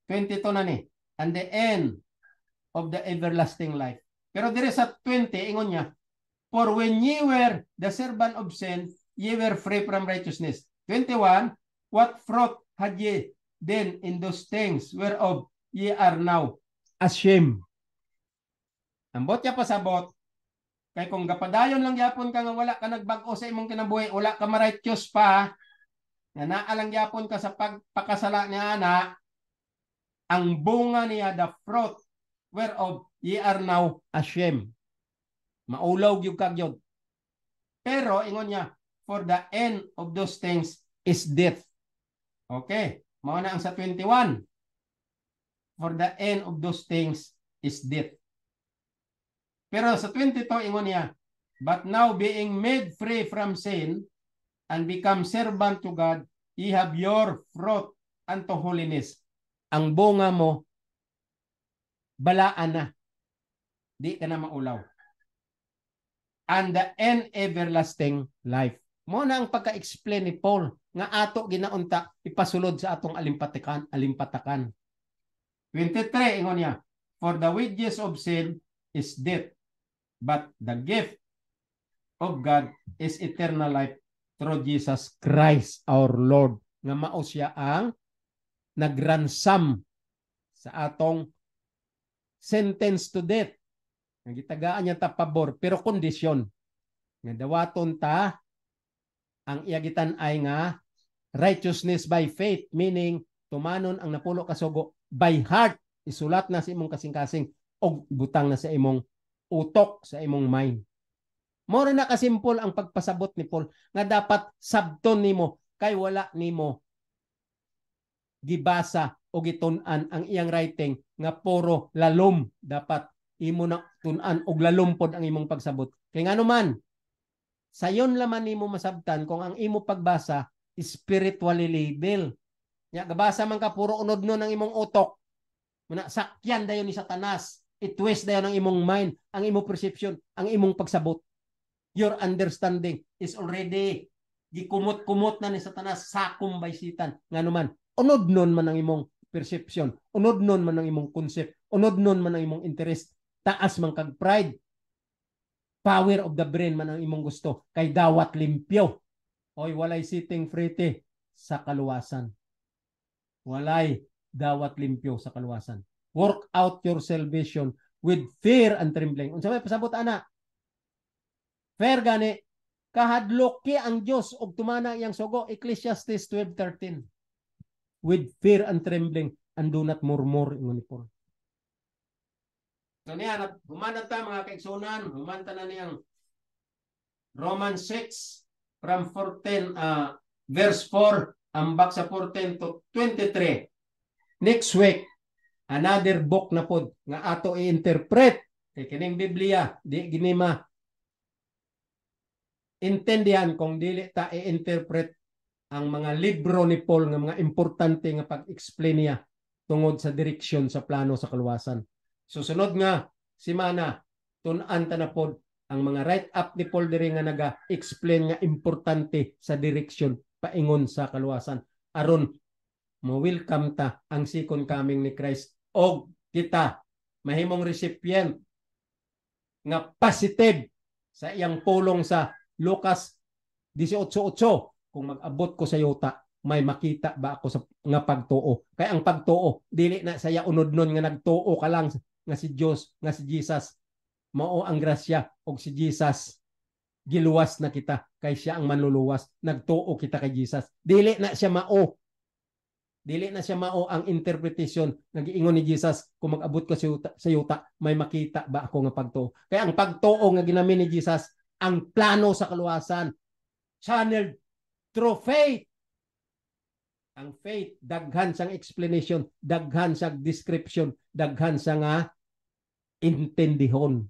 A: 22 na ni. And the end of the everlasting life. Pero dire sa 20, ingon niya, for when ye were the servant of sin, ye were free from righteousness. 21, what fruit had ye then in those things whereof ye are now ashamed? Ang bot niya pasabot, kay kung gapadayon lang yapon ka nga wala ka nagbago sa imong kinabuhi, wala ka ma-righteous pa, nga naalang yapon ka sa pagpakasala ni ana, ang bunga niya, the fruit whereof ye are now ashamed. Maulaw gyud kagyod. Pero ingon niya, for the end of those things is death. Okay, mao na ang sa 21. For the end of those things is death. Pero sa 22 ingon niya, but now being made free from sin and become servant to God, ye have your fruit unto holiness. Ang bunga mo, balaan na. Di ka na maulaw. And the end everlasting life. Mo na ang pagka-explain ni Paul nga ato ginaunta ipasulod sa atong alimpatakan. 23 ingon niya, for the wages of sin is death, but the gift of God is eternal life through Jesus Christ our Lord. Nga mao siya ang nagransam sa atong sentence to death. Nagitagaan niya ta pabor, pero kondisyon nga dawaton ta ang iagitan ay nga righteousness by faith, meaning tumanon ang napulo kasugo by heart, isulat na sa imong kasing-kasing o butang na sa imong utok, sa imong mind. Mora na kasimpol ang pagpasabot ni Paul nga dapat sabton nimo kay wala nimo gibasa o gitun-an ang iyang writing nga puro lalom. Dapat imo na tun-an og lalumpod ang imong pagsabot. Kay ngano man, sayon laman nimo masabtan kung ang imo pagbasa spiritually label. Nya gabasa man ka puro unod no ng imong utok. Muna sakyan dayon ni Satanas. I-twist dayon ang imong mind, ang imong perception, ang imong pagsabot. Your understanding is already gikumot-kumot na ni Satanas, sakum by Satan. Ngano man, unod nun man ang imong perception, unod nun man ang imong concept, unod nun man ang imong interest, taas man kag pride, power of the brain man ang imong gusto, kay dawat limpyo. Oy, walay sitting pretty sa kaluwasan. Walay dawat limpyo sa kaluwasan. Work out your salvation with fear and trembling. Unsa may pasabot ana? Fear gani, kahadloki ang Dios og tumana iyang sugo. Ecclesiastes 12:13. With fear and trembling, and do not murmur, ingon ni Paul. So niya, humanat ta mga kaigsunan, humanta na niyang Romans 6 from 14 verse 4 ambak sa 14 to 23. Next week another book na pod nga ato i-interpret kay kining Biblia di ginima intindihan kung dili ta i-interpret ang mga libro ni Paul nga mga importante nga pag-explain niya tungod sa direksyon sa plano sa kaluwasan. Susunod nga semana tun-an ta na pod ang mga write-up ni Paul diri nga naga-explain nga importante sa direksyon paingon sa kaluwasan aron mo-welcome ta ang second coming ni Christ og kita mahimong recipient nga positive sa iyang pulong sa Lucas 18:8 kung mag-abot ko sa yuta may makita ba ako sa nga pagtuo kay ang pagtuo dili na saya unodnon nga nagtuo ka lang nga si Dios nga si Jesus mao ang grasya og si Jesus giluwas na kita kay siya ang manluluwas nagtuo kita kay Jesus dili na siya mao ang interpretation nga giingon ni Jesus kung mag-abot ko sa yuta may makita ba ako nga pagtuo kay ang pagtuo nga ginamin ni Jesus ang plano sa kaluwasan channeled through faith. Ang faith daghan sang explanation, daghan sang description, daghan sang intendihon.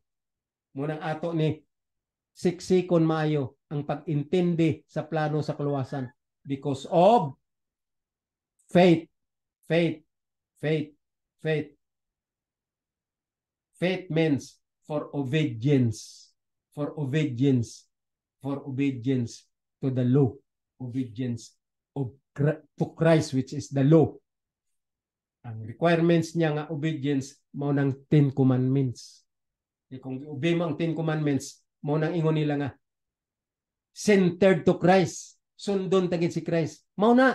A: Munang ato ni siksikon maayo ang pag-intindi sa plano sa kaluwasan because of faith. Faith means for obedience to the law, obedience to Christ which is the law. Ang requirements niya nga obedience mao nang 10 commandments. Kung obey mo ang 10 commandments, mao nang ingon nila nga centered to Christ. Sundon tagid si Christ. Mao na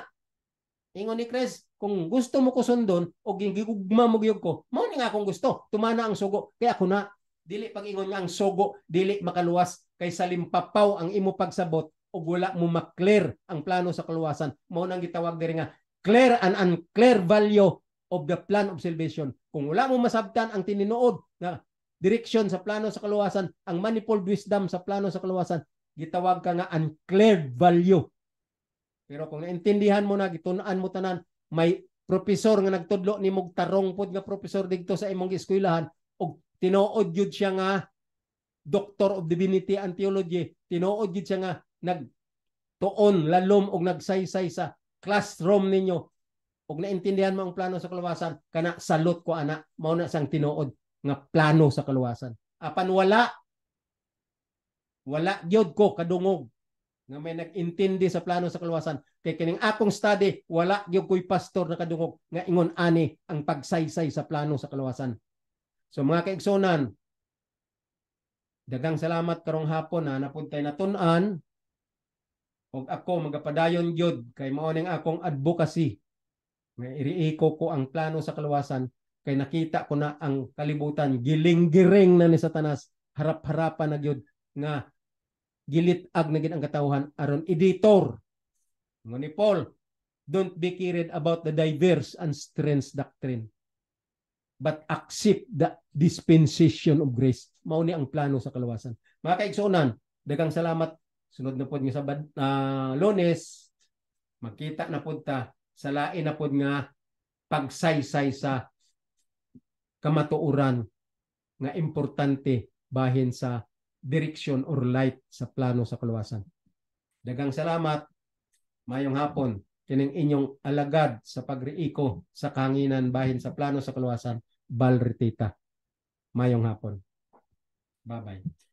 A: ingon ni Christ, kung gusto mo ko sundon o gigugma mo gyud ko, mao ni nga akong gusto. Tumana ang sugo, kaya ako na dili pag ingon nga ang sugo, dili makaluwas kay salimpapaw ang imo pagsabot o wala mo maklear ang plano sa kaluwasan. Mao nang gitawag diri nga clear and unclear value of the plan of salvation. Kung wala mo masabtan ang tininuod nga direksyon sa plano sa kaluwasan, ang manifold wisdom sa plano sa kaluwasan, gitawag ka nga unclear value. Pero kung naintindihan mo na, gitunan mo tanan, may professor nga nagtudlo ni mong tarong pod nga professor dito sa imong eskwelahan og tinuod jud siya nga Doctor of Divinity and Theology, tinuod jud siya nga nagtuon lalom og nagsaysay sa classroom ninyo og naintindihan mo ang plano sa kaluwasan, kana salot ko ana, mao na sang tinuod nga plano sa kaluwasan. Apan wala gyud ko kadungog nga may nag-intindi sa plano sa kaluwasan kay kining akong study wala gyud ko'y pastor na kadungog nga ingon ani ang pagsaysay sa plano sa kaluwasan. So mga kaigsonan, daghang salamat karong hapon na napuntay na tun-an og ako magapadayon gyud kay mao ning akong advocacy nga iriiko ko ang plano sa kaluwasan kay nakita ko na ang kalibutan giling-giring na ni Satanas, harap-harapan na gyud nga gilitag na gid ang katawhan aron editor ngo ni Paul, don't be carried about the diverse and strange doctrine but accept the dispensation of grace. Mao ni ang plano sa kaluwasan. Mga kaigsuonan, daghang salamat. Sunod na pod nga sa Lunes makita na pod ta sa lain na pod nga pagsaysay sa kamatuoran nga importante bahin sa direction or light sa plano sa kaluwasan. Daghang salamat. Mayong hapon. Kining inyong alagad sa pagriiko sa kahanginan bahin sa plano sa kaluwasan, Val Retita. Mayong hapon. Bye-bye.